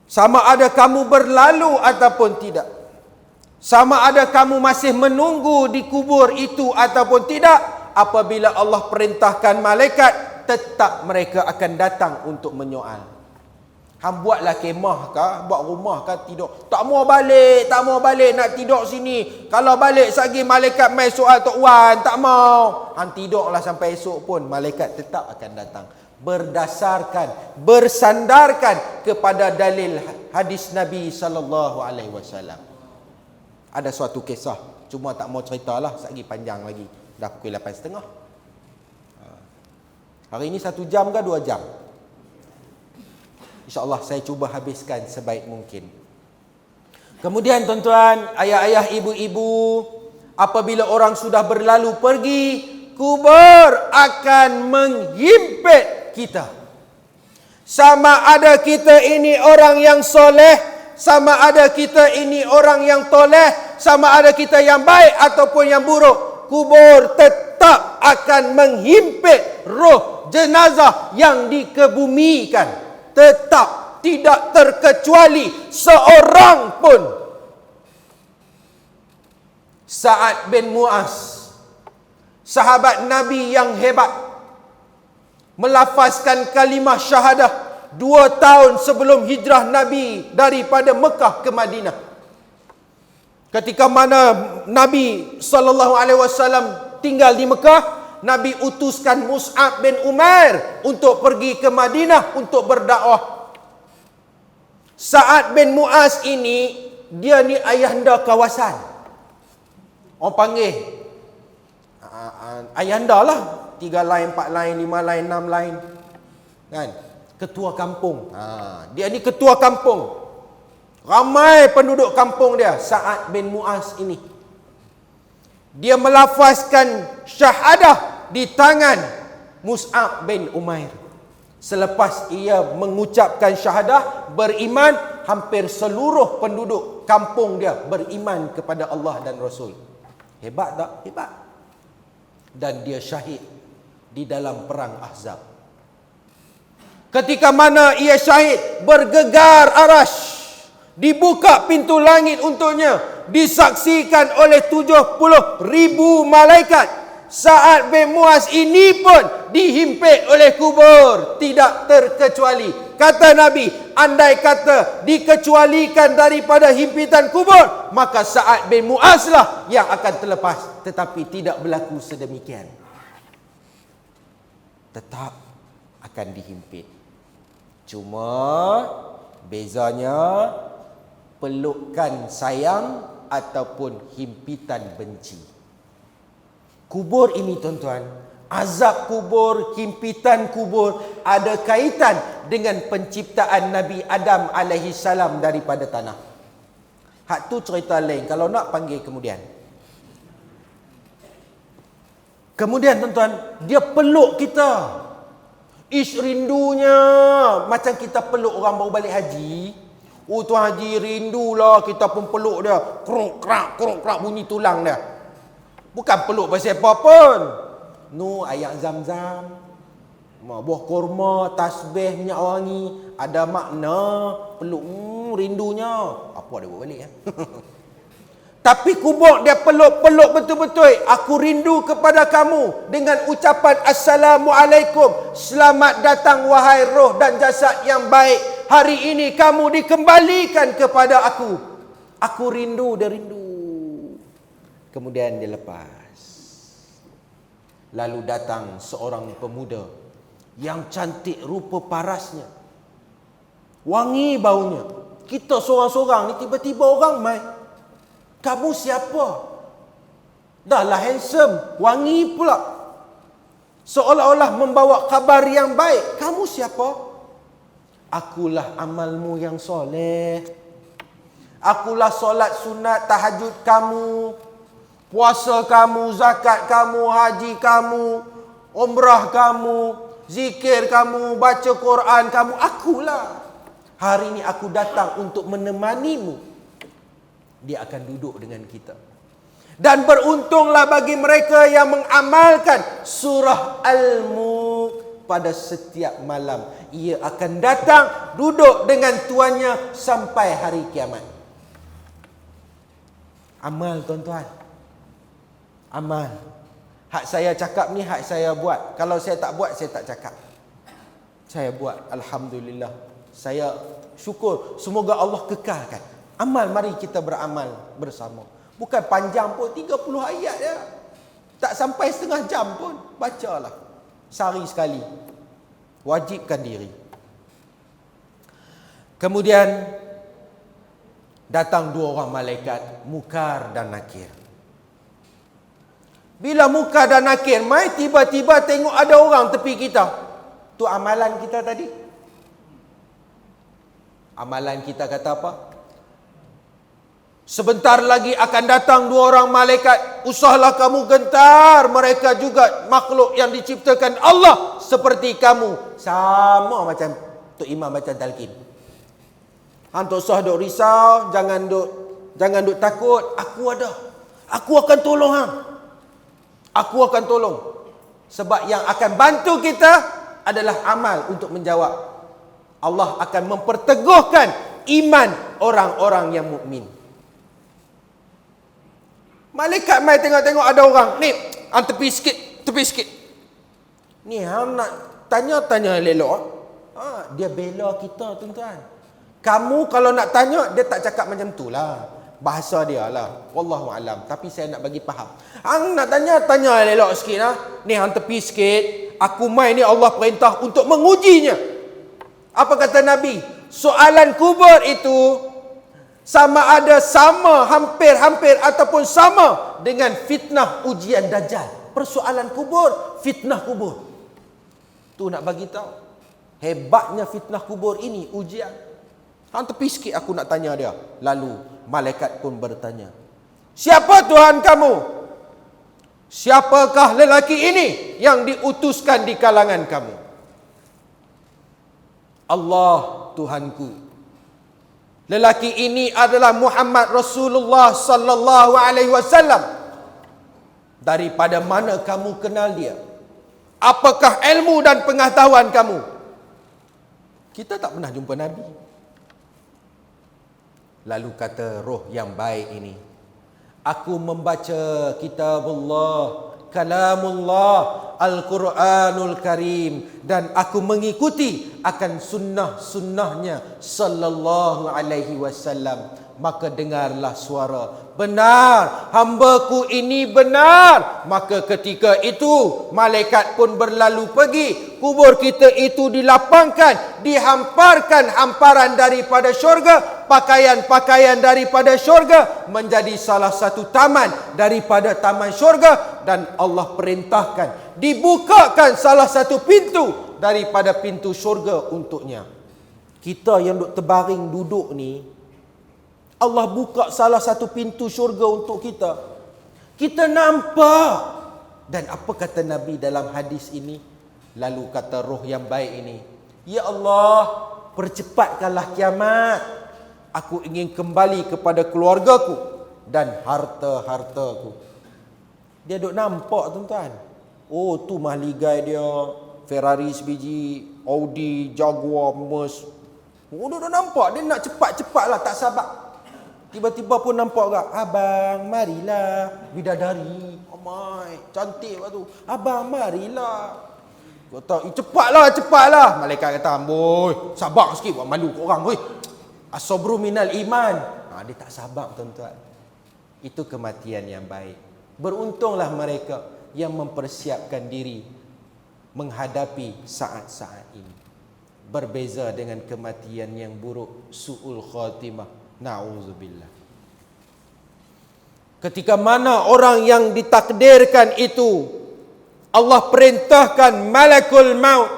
Sama ada kamu berlalu ataupun tidak. Sama ada kamu masih menunggu di kubur itu ataupun tidak. Apabila Allah perintahkan malaikat, tetap mereka akan datang untuk menyoal. Hang buatlah kemah kah? Buat rumah kah? Tidur. Tak mau balik nak tidur sini. Kalau balik sagi malaikat mai soal Tok Wan, tak mau. Hang tidurlah sampai esok pun malaikat tetap akan datang. bersandarkan kepada dalil hadis Nabi sallallahu alaihi wasallam. Ada suatu kisah, cuma tak mau ceritalah, lagi panjang lagi. Dah pukul 8.30. Hari ini 1 jam ke 2 jam? InsyaAllah saya cuba habiskan sebaik mungkin. Kemudian tuan-tuan, ayah-ayah, ibu-ibu, apabila orang sudah berlalu pergi, kubur akan menghimpit kita. Sama ada kita ini orang yang soleh, sama ada kita ini orang yang toleh, sama ada kita yang baik ataupun yang buruk, kubur tetap akan menghimpit roh jenazah yang dikebumikan. Tetap, tidak terkecuali seorang pun. Sa'ad bin Mu'az, sahabat Nabi yang hebat, melafazkan kalimah syahadah 2 tahun sebelum hijrah Nabi daripada Mekah ke Madinah. Ketika mana Nabi SAW tinggal di Mekah, Nabi utuskan Mus'ab bin Umair untuk pergi ke Madinah untuk berdakwah. Sa'ad bin Mu'az ini, dia ni ayahanda kawasan. Orang panggil ayahanda lah. 3 line, 4 line, 5 line, 6 line. Kan? Ketua kampung. Dia ni ketua kampung. Ramai penduduk kampung dia. Sa'ad bin Mu'az ini. Dia melafazkan syahadah di tangan Mus'ab bin Umair. Selepas ia mengucapkan syahadah, beriman, hampir seluruh penduduk kampung dia beriman kepada Allah dan Rasul. Hebat tak? Hebat. Dan dia syahid di dalam perang Ahzab. Ketika mana ia syahid, bergegar arash, dibuka pintu langit untuknya, disaksikan oleh 70,000 malaikat. Sa'ad bin Mu'az ini pun dihimpit oleh kubur, tidak terkecuali. Kata Nabi, andai kata dikecualikan daripada himpitan kubur, maka Sa'ad bin Mu'az lah yang akan terlepas. Tetapi tidak berlaku sedemikian. Tetap akan dihimpit. Cuma bezanya pelukan sayang ataupun himpitan benci. Kubur ini tuan-tuan, azab kubur, himpitan kubur ada kaitan dengan penciptaan Nabi Adam alaihi salam daripada tanah. Hak tu cerita lain, kalau nak panggil kemudian. Kemudian tuan-tuan, dia peluk kita. Ish rindunya macam kita peluk orang baru balik haji. Oh Tuan Haji rindulah, kita pun peluk dia. Kruk krak bunyi tulang dia. Bukan peluk pasal apa pun. Nu ayak zam-zam, buah kurma, tasbih, minyak wangi, ada makna. Peluk rindunya. Apa dia buat balik ya? Tapi kubur dia peluk-peluk betul-betul. Aku rindu kepada kamu dengan ucapan Assalamualaikum. Selamat datang wahai roh dan jasad yang baik. Hari ini kamu dikembalikan kepada aku. Aku rindu, dia rindu. Kemudian dia lepas. Lalu datang seorang pemuda yang cantik rupa parasnya, wangi baunya. Kita seorang-seorang ni tiba-tiba orang mai, kamu siapa? Dah lah handsome, wangi pula. Seolah-olah membawa kabar yang baik. Kamu siapa? Akulah amalmu yang soleh. Akulah solat sunat tahajud kamu, puasa kamu, zakat kamu, haji kamu, umrah kamu, zikir kamu, baca Quran kamu. Akulah. Hari ini aku datang untuk menemanimu. Dia akan duduk dengan kita. Dan beruntunglah bagi mereka yang mengamalkan surah Al-Mulk pada setiap malam. Ia akan datang duduk dengan tuannya sampai hari kiamat. Amal tuan-tuan. Amal. Hak saya cakap ni, hak saya buat. Kalau saya tak buat, saya tak cakap. Saya buat. Alhamdulillah. Saya syukur. Semoga Allah kekalkan. Amal, mari kita beramal bersama. Bukan panjang pun, 30 ayat ya. Tak sampai setengah jam pun. Bacalah. Sehari sekali. Wajibkan diri. Kemudian datang 2 orang malaikat, Munkar dan Nakir. Bila Munkar dan Nakir mai, tiba-tiba tengok ada orang tepi kita. Tu amalan kita tadi. Amalan kita kata apa? Sebentar lagi akan datang 2 orang malaikat. Usahlah kamu gentar. Mereka juga makhluk yang diciptakan Allah seperti kamu. Sama macam Tok Imam baca talqin. Antuk usah duk risau, jangan duk takut. Aku ada. Aku akan tolong hang. Aku akan tolong. Sebab yang akan bantu kita adalah amal untuk menjawab. Allah akan memperteguhkan iman orang-orang yang mukmin. Malaikat mai tengok-tengok ada orang. Ni, tepi sikit. Ni hang nak tanya-tanya elok. Dia bela kita, tuan-tuan. Kamu kalau nak tanya, dia tak cakap macam tu lah. Bahasa dia lah. Wallahu alam. Tapi saya nak bagi faham. Hang nak tanya elok sikit lah. Ni hang tepi sikit. Aku mai ni Allah perintah untuk mengujinya. Apa kata Nabi? Soalan kubur itu sama ada hampir ataupun sama dengan fitnah ujian Dajjal. Persoalan kubur, fitnah kubur. Tu nak bagi tahu. Hebatnya fitnah kubur ini ujian. Hang tepi sikit aku nak tanya dia. Lalu malaikat pun bertanya, siapa Tuhan kamu? Siapakah lelaki ini yang diutuskan di kalangan kamu? Allah Tuhanku. Lelaki ini adalah Muhammad Rasulullah sallallahu alaihi wasallam. Daripada mana kamu kenal dia? Apakah ilmu dan pengetahuan kamu? Kita tak pernah jumpa Nabi. Lalu kata roh yang baik ini, aku membaca kitabullah, kalamullah, Al-Quranul Karim, dan aku mengikuti akan sunnah-sunnahnya sallallahu alaihi wasallam. Maka dengarlah suara, benar, hambaku ini benar. Maka ketika itu malaikat pun berlalu pergi. Kubur kita itu dilapangkan, dihamparkan hamparan daripada syurga, pakaian-pakaian daripada syurga menjadi salah satu taman daripada taman syurga. Dan Allah perintahkan dibukakan salah satu pintu daripada pintu syurga untuknya. Kita yang duk terbaring duduk ni, Allah buka salah satu pintu syurga untuk kita. Kita nampak. Dan apa kata Nabi dalam hadis ini? Lalu kata roh yang baik ini, ya Allah, percepatkanlah kiamat. Aku ingin kembali kepada keluargaku dan harta-hartaku. Dia duk nampak, tuan-tuan. Oh, tu mahligai dia, Ferrari sebiji, Audi, Jaguar, Merc. Oh, duk nampak. Dia nak cepat-cepat lah, tak sabar. Tiba-tiba pun nampak tak? Abang, marilah. Bidadari. Oh my, cantik waktu. Abang, marilah. Kata, cepatlah. Malaikat kata, amboi, sabar sikit, buat malu kau orang. As-sabru minal iman. Dia tak sabar, tuan-tuan. Itu kematian yang baik. Beruntunglah mereka yang mempersiapkan diri menghadapi saat-saat ini. Berbeza dengan kematian yang buruk, su'ul khatimah. Na'udzubillah. Ketika mana orang yang ditakdirkan itu, Allah perintahkan malakul maut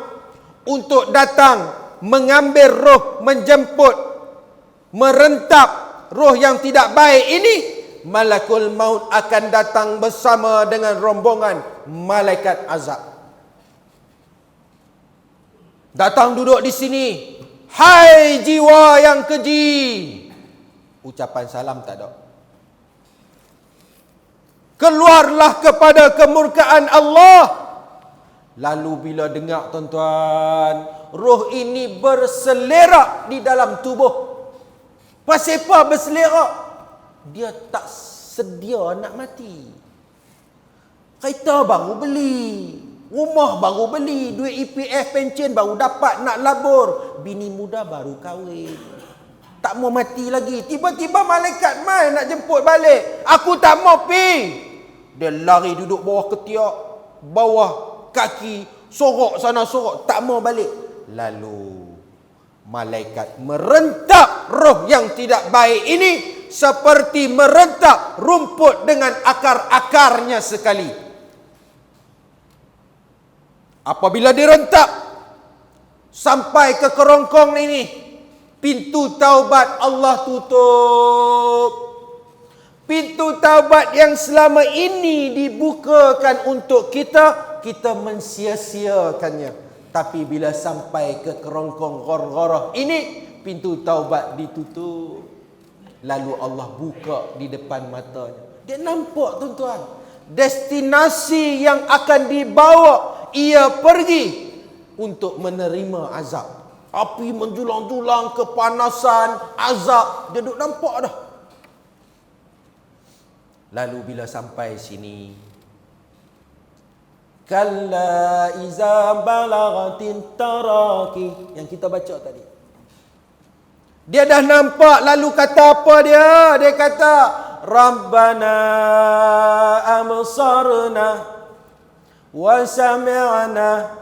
untuk datang mengambil roh, menjemput, merentap roh yang tidak baik ini. Malakul maut akan datang bersama dengan rombongan malaikat azab. Datang duduk di sini. Hai jiwa yang keji. Ucapan salam tak ada. Keluarlah kepada kemurkaan Allah. Lalu bila dengar, tuan-tuan, roh ini berselerak di dalam tubuh. Pasal apa berselerak? Dia tak sedia nak mati. Kereta baru beli, rumah baru beli, duit EPF pencen baru dapat nak labur, bini muda baru kahwin. Tak mau mati lagi. Tiba-tiba malaikat mai nak jemput balik. Aku tak mau pi. Dia lari duduk bawah ketiak, bawah kaki, sorok sana sorok, tak mau balik. Lalu malaikat merentak roh yang tidak baik ini seperti merentak rumput dengan akar-akarnya sekali. Apabila direntak sampai ke kerongkong ini, pintu taubat Allah tutup. Pintu taubat yang selama ini dibukakan untuk kita, kita mensia-siakannya. Tapi bila sampai ke kerongkong ghargharah ini, pintu taubat ditutup. Lalu Allah buka di depan matanya. Dia nampak tuan-tuan, destinasi yang akan dibawa ia pergi untuk menerima azab. Api menjulang-julang, kepanasan, azab. Dia duduk nampak dah. Lalu bila sampai sini, kalla iza balagatin taraki, yang kita baca tadi. Dia dah nampak, lalu kata apa dia? Dia kata, Rabbana absarna wa sami'na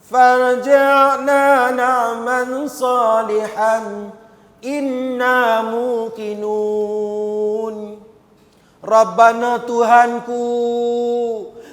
farji'na na'man salihan inna muqinun. Rabbana, Tuhanku,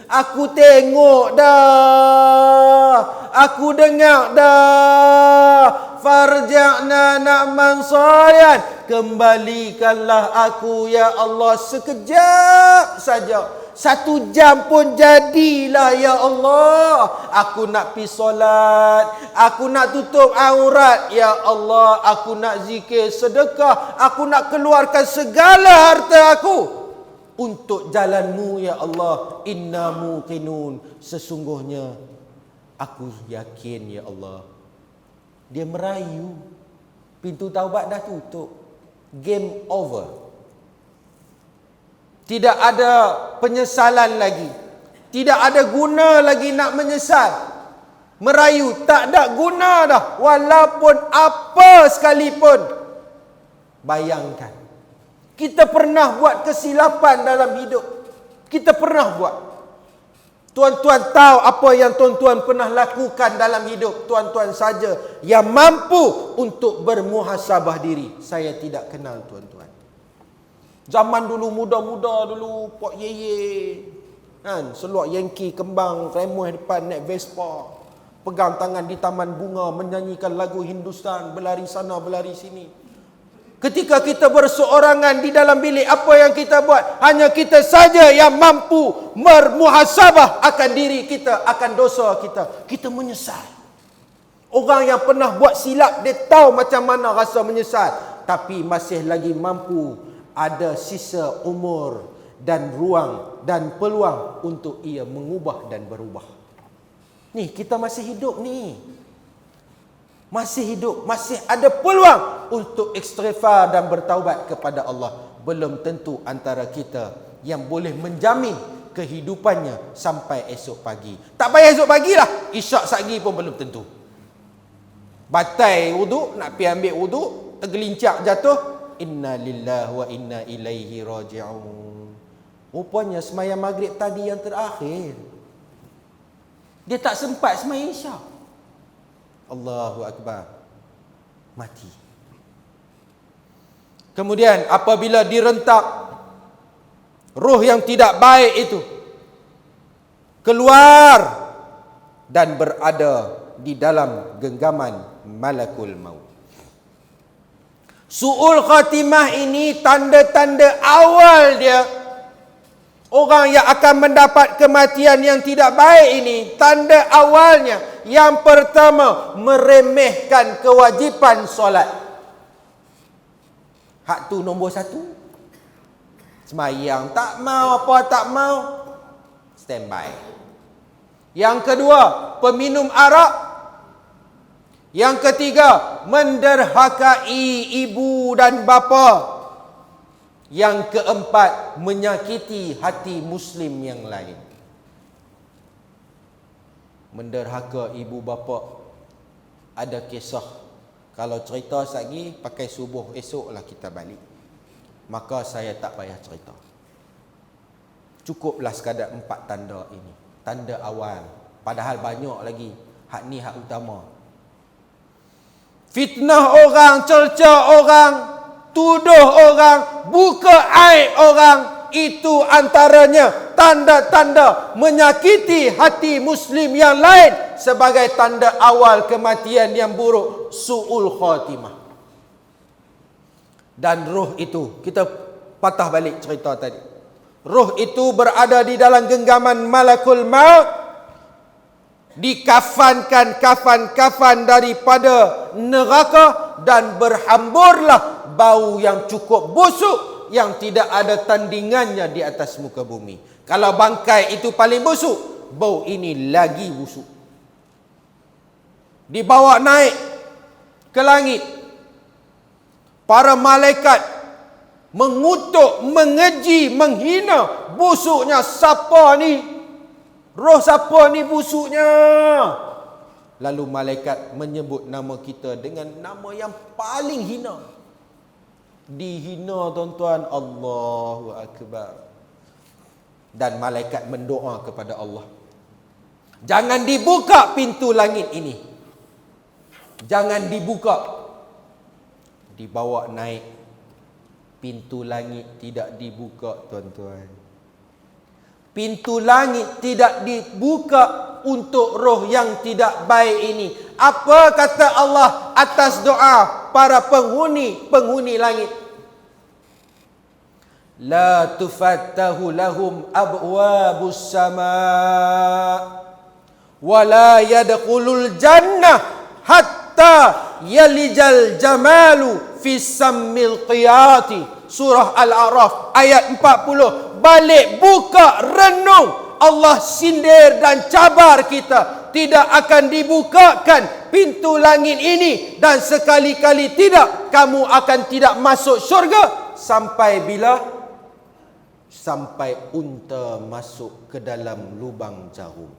aku tengok dah, aku dengar dah. Farja'na na'man salihan, kembalikanlah aku ya Allah sekejap saja. 1 jam pun jadilah ya Allah. Aku nak pergi solat, aku nak tutup aurat ya Allah, aku nak zikir sedekah, aku nak keluarkan segala harta aku untuk jalan-Mu ya Allah. Inna muqinun, sesungguhnya aku yakin ya Allah. Dia merayu, pintu taubat dah tutup, game over. Tidak ada penyesalan lagi, tidak ada guna lagi nak menyesal. Merayu tak ada guna dah, walaupun apa sekalipun. Bayangkan, kita pernah buat kesilapan dalam hidup. Kita pernah buat. Tuan-tuan tahu apa yang tuan-tuan pernah lakukan dalam hidup. Tuan-tuan saja yang mampu untuk bermuhasabah diri. Saya tidak kenal tuan-tuan. Zaman dulu muda-muda dulu, Pok Yeye, kan, seluar Yankee kembang, remoh depan naik Vespa, pegang tangan di taman bunga, menyanyikan lagu Hindustan, berlari sana berlari sini. Ketika kita berseorangan di dalam bilik, apa yang kita buat? Hanya kita saja yang mampu bermuhasabah akan diri kita, akan dosa kita. Kita menyesal. Orang yang pernah buat silap, dia tahu macam mana rasa menyesal, tapi masih lagi mampu, ada sisa umur dan ruang dan peluang untuk ia mengubah dan berubah. Ni, kita masih hidup ni. Masih hidup, masih ada peluang untuk istighfar dan bertaubat kepada Allah. Belum tentu antara kita yang boleh menjamin kehidupannya sampai esok pagi. Tak payah esok pagi lah, isyak sagi pun belum tentu. Batai wuduk, nak pergi ambil wuduk, tergelincak jatuh, inna lillahi wa inna ilaihi raji'un. Rupanya semayang maghrib tadi yang terakhir. Dia tak sempat semayang isyak. Allahu Akbar. Mati. Kemudian apabila direntak, roh yang tidak baik itu keluar dan berada di dalam genggaman malakul maut. Su'ul khatimah ini tanda-tanda awal dia. Orang yang akan mendapat kematian yang tidak baik ini, tanda awalnya. Yang pertama, meremehkan kewajipan solat. Hak tu nombor 1. Semayang tak mau, apa tak mau, standby. Yang kedua, peminum arak. Yang ketiga, menderhakai ibu dan bapa. Yang keempat, menyakiti hati Muslim yang lain. Menderhaka ibu bapa. Ada kisah, kalau cerita lagi pakai subuh esoklah kita balik. Maka saya tak payah cerita. Cukuplah sekadar 4 tanda ini. Tanda awal Padahal banyak lagi. Hak ni hak utama. Fitnah orang, cerca orang, tuduh orang, buka aib orang, itu antaranya tanda-tanda menyakiti hati Muslim yang lain sebagai tanda awal kematian yang buruk, su'ul khatimah. Dan roh itu, kita patah balik cerita tadi. Roh itu berada di dalam genggaman malakul maut, dikafankan kafan-kafan daripada neraka, dan berhamburlah bau yang cukup busuk yang tidak ada tandingannya di atas muka bumi. Kalau bangkai itu paling busuk, bau ini lagi busuk. Dibawa naik ke langit. Para malaikat mengutuk, mengeji, menghina. Busuknya siapa ni? Roh siapa ni busuknya? Lalu malaikat menyebut nama kita dengan nama yang paling hina. Dihina tuan-tuan, Allahu Akbar. Dan malaikat mendoa kepada Allah, jangan dibuka pintu langit ini. Jangan dibuka. Dibawa naik. Pintu langit tidak dibuka, tuan-tuan. Pintu langit tidak dibuka untuk roh yang tidak baik ini. Apa kata Allah atas doa para penghuni langit? La tufattahu lahum abwabus sama' wa la yadkhulul jannah hatta yalijal jamalu fi sammil qiyati. Surah Al-A'raf ayat 40. Balik, buka, renung. Allah sindir dan cabar kita. Tidak akan dibukakan pintu langit ini. Dan sekali-kali tidak, kamu akan tidak masuk syurga. Sampai bila? Sampai unta masuk ke dalam lubang jarum.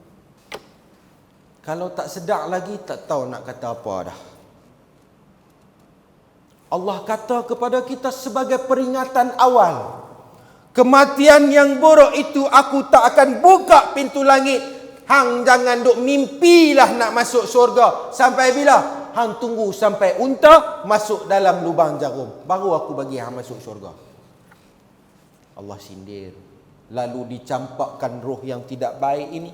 Kalau tak sedar lagi, tak tahu nak kata apa dah. Allah kata kepada kita sebagai peringatan awal. Kematian yang buruk itu aku tak akan buka pintu langit. Hang jangan duk mimpilah nak masuk syurga. Sampai bila? Hang tunggu sampai unta masuk dalam lubang jarum. Baru aku bagi hang masuk syurga. Allah sindir. Lalu dicampakkan roh yang tidak baik ini.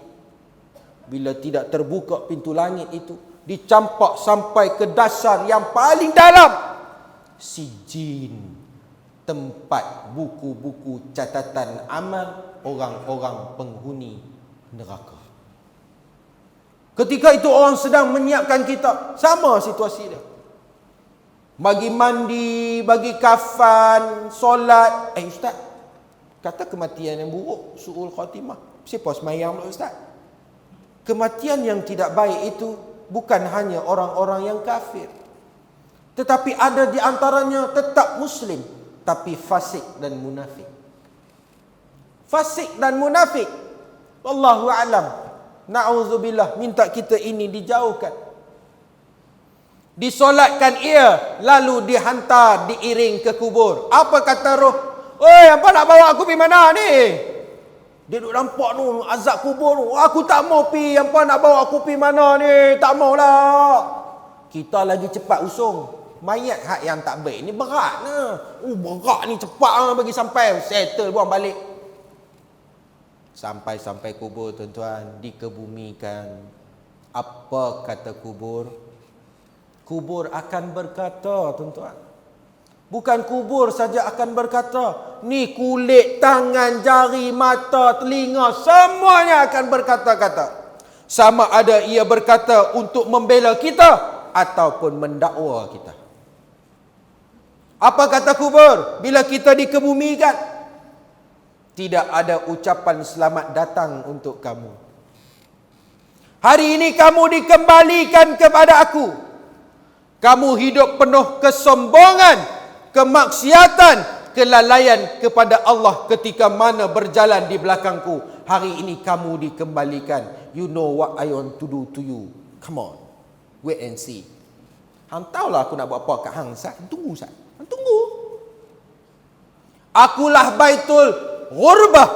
Bila tidak terbuka pintu langit itu, dicampak sampai ke dasar yang paling dalam. Sijin, tempat buku-buku catatan amal orang-orang penghuni neraka. Ketika itu orang sedang menyiapkan kita. Sama situasi dia. Bagi mandi, bagi kafan, solat. Ustaz, kata kematian yang buruk, su'ul khatimah. Siapa semayang pula Ustaz? Kematian yang tidak baik itu bukan hanya orang-orang yang kafir. Tetapi ada di antaranya tetap Muslim, tapi fasik dan munafik. Fasik dan munafik. Wallahu a'lam. Na'udzubillah, minta kita ini dijauhkan. Disolatkan ia, lalu dihantar, diiring ke kubur. Apa kata roh? Oi, apa nak bawa aku pergi mana ni? Dia duk nampak tu azab kubur tu. Aku tak mau pi, apa nak bawa aku pergi mana ni? Tak maulah. Kita lagi cepat usung. Mayat hak yang tak baik ni berat ni. Berat ni, cepat bagi sampai settle buang balik. Sampai kubur tuan-tuan, dikebumikan. Apa kata kubur? Kubur akan berkata, tuan-tuan. Bukan kubur saja akan berkata. Ni kulit, tangan, jari, mata, telinga, semuanya akan berkata-kata. Sama ada ia berkata untuk membela kita ataupun mendakwa kita. Apa kata kubur? Bila kita dikebumikan, tidak ada ucapan selamat datang untuk kamu. Hari ini kamu dikembalikan kepada aku. Kamu hidup penuh kesombongan, kemaksiatan, kelalaian kepada Allah ketika mana berjalan di belakangku. Hari ini kamu dikembalikan. You know what I want to do to you. Come on. Wait and see. Hang tahulah aku nak buat apa kat hang, Sat. Tunggu, Sat. Hang tunggu. Akulah Baitul Ghurbah,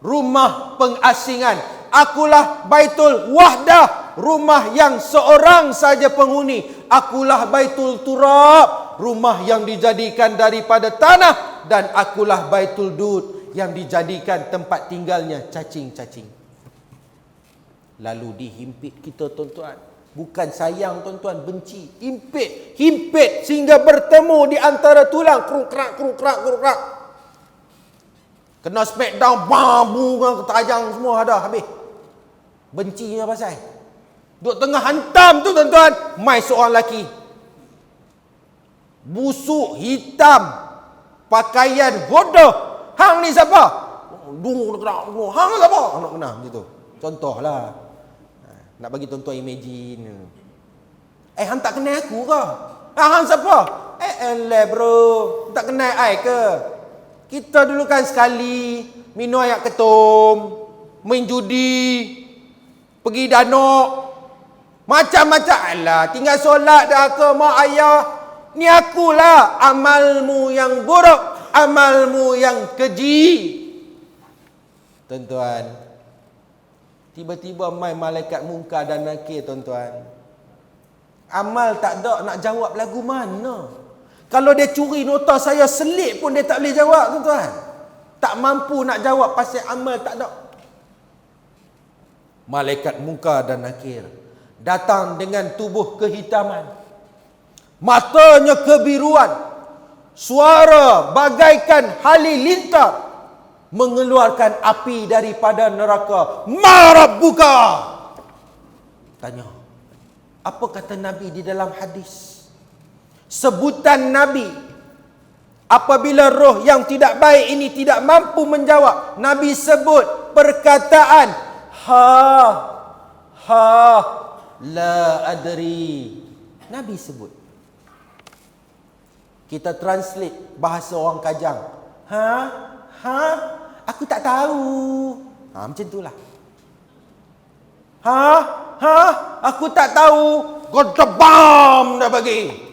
rumah pengasingan. Akulah Baitul Wahdah, rumah yang seorang saja penghuni. Akulah Baitul Turab, rumah yang dijadikan daripada tanah. Dan akulah Baitul Dud, yang dijadikan tempat tinggalnya cacing-cacing. Lalu dihimpit kita, tuan-tuan. Bukan sayang, tuan-tuan, benci. Himpit sehingga bertemu di antara tulang. Kruk-krak, kruk-krak, kruk-krak. Kena smackdown, bambu, tajang semua ada, habis. Bencinya pasal. Duk tengah hantam tu, tuan-tuan, mai seorang lelaki. Busuk, hitam, pakaian bodoh. Hang ni siapa? Hang siapa? Nak kena macam tu. Contohlah. Nak bagi tuan-tuan imagine. Hang tak kenal aku ke? Hang siapa? Elah bro, tak kenal I ke? Kita dulu kan sekali minum air ketum, main judi, pergi danok, macam-macam. Alah, tinggal solat dah ke mak ayah. Ni akulah amalmu yang buruk, amalmu yang keji. Tuan-tuan, tiba-tiba mai malaikat Munkar dan Nakir, tuan-tuan. Amal tak ada, nak jawab lagu mana? Kalau dia curi nota saya selit pun dia tak boleh jawab, tuan-tuan. Tak mampu nak jawab pasal amal tak ada. Malaikat Munkar dan Nakir datang dengan tubuh kehitaman, matanya kebiruan, suara bagaikan halilintar, mengeluarkan api daripada neraka. Marabbuka. Tanya, apa kata Nabi di dalam hadis? Sebutan Nabi apabila roh yang tidak baik ini tidak mampu menjawab, Nabi sebut perkataan la adri. Nabi sebut. Kita translate bahasa orang Kajang. Aku tak tahu. Macam itulah. Aku tak tahu. Godabam dah bagi.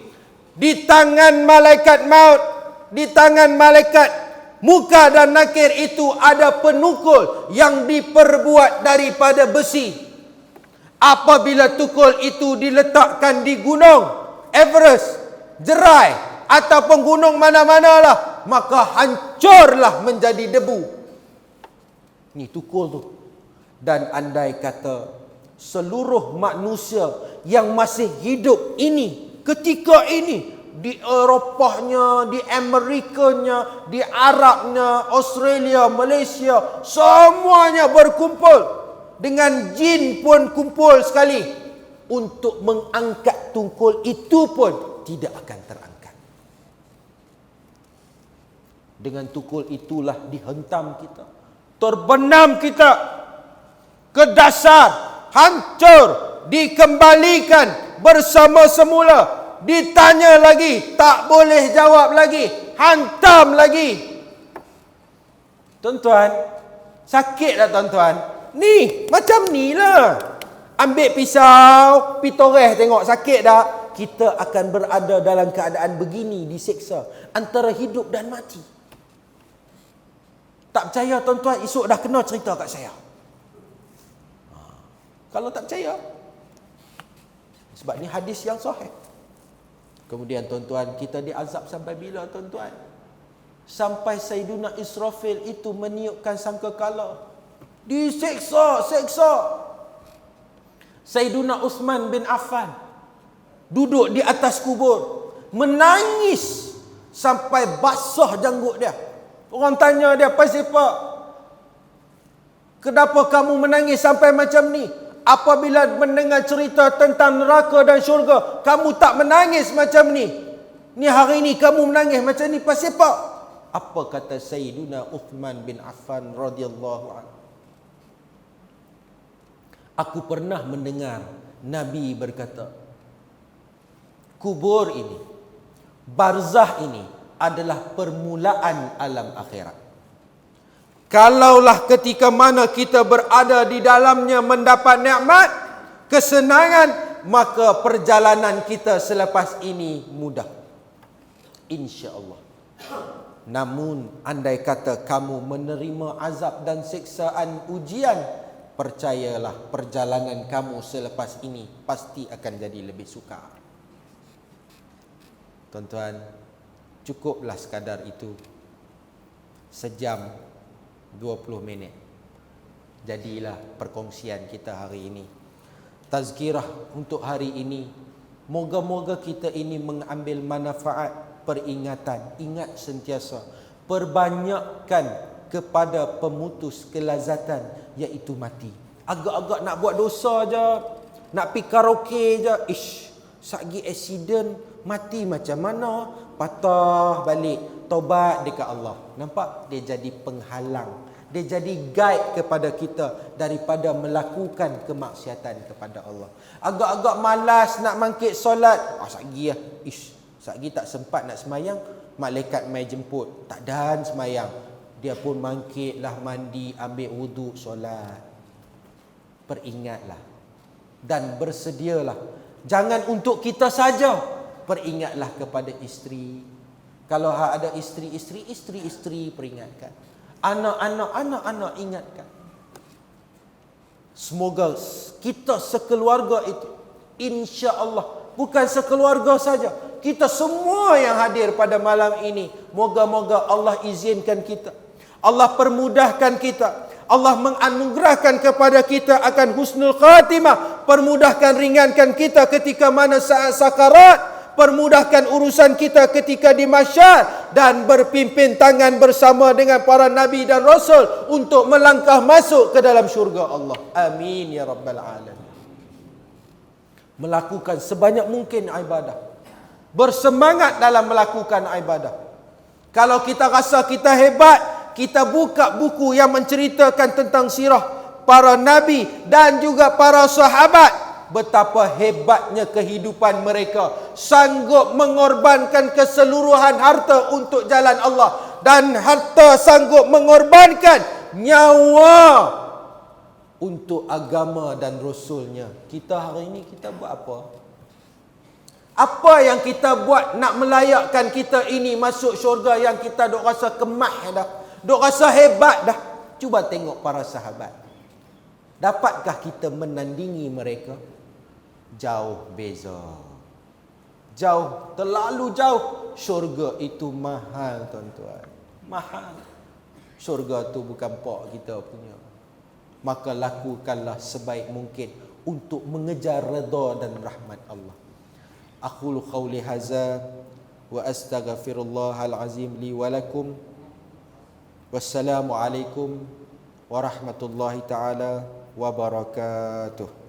Di tangan malaikat maut, di tangan malaikat Munkar dan Nakir itu ada penukul yang diperbuat daripada besi. Apabila tukul itu diletakkan di gunung Everest, Jerai, ataupun gunung mana-manalah, maka hancurlah menjadi debu. Ni tukul tu. Dan andai kata seluruh manusia yang masih hidup ini, ketika ini, di Eropahnya, di Amerikanya, di Arabnya, Australia, Malaysia, semuanya berkumpul. Dengan jin pun kumpul sekali. Untuk mengangkat tukul itu pun tidak akan terangkat. Dengan tukul itulah dihentam kita, terbenam kita ke dasar, hancur, dikembalikan bersama semula. Ditanya lagi, tak boleh jawab lagi, hantam lagi. Tuan-tuan, sakit tak tuan-tuan? Ni, macam ni lah. Ambil pisau, pitoreh tengok sakit dah. Kita akan berada dalam keadaan begini, diseksa. Antara hidup dan mati. Tak percaya tuan-tuan, esok dah kena cerita kat saya. Kalau tak percaya, sebab ni hadis yang sahih. Kemudian tuan-tuan, kita diazab sampai bila tuan-tuan? Sampai Sayyiduna Israfil itu meniupkan sangkakala. Diseksa. Sayyiduna Uthman bin Affan duduk di atas kubur, menangis sampai basah janggut dia. Orang tanya dia, "Pasal apa? Kenapa kamu menangis sampai macam ni? Apabila mendengar cerita tentang neraka dan syurga, kamu tak menangis macam ni. Ni hari ni kamu menangis macam ni, pasal apa?" Apa kata Sayyiduna Uthman bin Affan radhiyallahu anhu? Aku pernah mendengar Nabi berkata, kubur ini, barzah ini adalah permulaan alam akhirat. Kalaulah ketika mana kita berada di dalamnya mendapat nikmat, kesenangan, maka perjalanan kita selepas ini mudah, insya-Allah. Namun andai kata kamu menerima azab dan siksaan ujian percayalah perjalanan kamu selepas ini pasti akan jadi lebih sukar. Tuan-tuan, cukuplah sekadar itu. Sejam 20 minit. Jadilah perkongsian kita hari ini. Tazkirah untuk hari ini. Moga-moga kita ini mengambil manfaat peringatan. Ingat sentiasa. Perbanyakkan kepada pemutus kelazatan, iaitu mati. Agak-agak nak buat dosa je, nak pergi karaoke je, sagi accident, mati macam mana? Patah balik, taubat dekat Allah. Nampak? Dia jadi penghalang. Dia jadi guide kepada kita daripada melakukan kemaksiatan kepada Allah. Agak-agak malas nak mangkit solat, sagi lah. Sagi tak sempat nak semayang, malaikat mai jemput, tak dan semayang. Dia pun mangkitlah, mandi, ambil wuduk, solat. Peringatlah dan bersedialah. Jangan untuk kita saja. Peringatlah kepada isteri. Kalau ada isteri peringatkan. Anak-anak ingatkan. Semoga kita sekeluarga itu, insya-Allah, bukan sekeluarga saja, kita semua yang hadir pada malam ini, moga-moga Allah izinkan kita, Allah permudahkan kita, Allah menganugerahkan kepada kita akan husnul khatimah, permudahkan, ringankan kita ketika mana saat sakarat, permudahkan urusan kita ketika di mahsyar, dan berpimpin tangan bersama dengan para nabi dan rasul untuk melangkah masuk ke dalam syurga Allah. Amin ya rabbal alamin. Melakukan sebanyak mungkin ibadah. Bersemangat dalam melakukan ibadah. Kalau kita rasa kita hebat, kita buka buku yang menceritakan tentang sirah para nabi dan juga para sahabat. Betapa hebatnya kehidupan mereka. Sanggup mengorbankan keseluruhan harta untuk jalan Allah. Dan harta sanggup mengorbankan nyawa untuk agama dan Rasulnya. Kita hari ini kita buat apa? Apa yang kita buat nak melayakkan kita ini masuk syurga yang kita dok rasa kemah dah, dok rasa hebat dah? Cuba tengok para sahabat. Dapatkah kita menandingi mereka? Jauh beza. Jauh, terlalu jauh. Syurga itu mahal, tuan-tuan. Mahal. Syurga tu bukan pok kita punya. Maka lakukanlah sebaik mungkin untuk mengejar redha dan rahmat Allah. Aqulu qawli hadza wa astaghfirullahal azim li wa lakum. Wassalamu alaikum warahmatullahi taala wabarakatuh.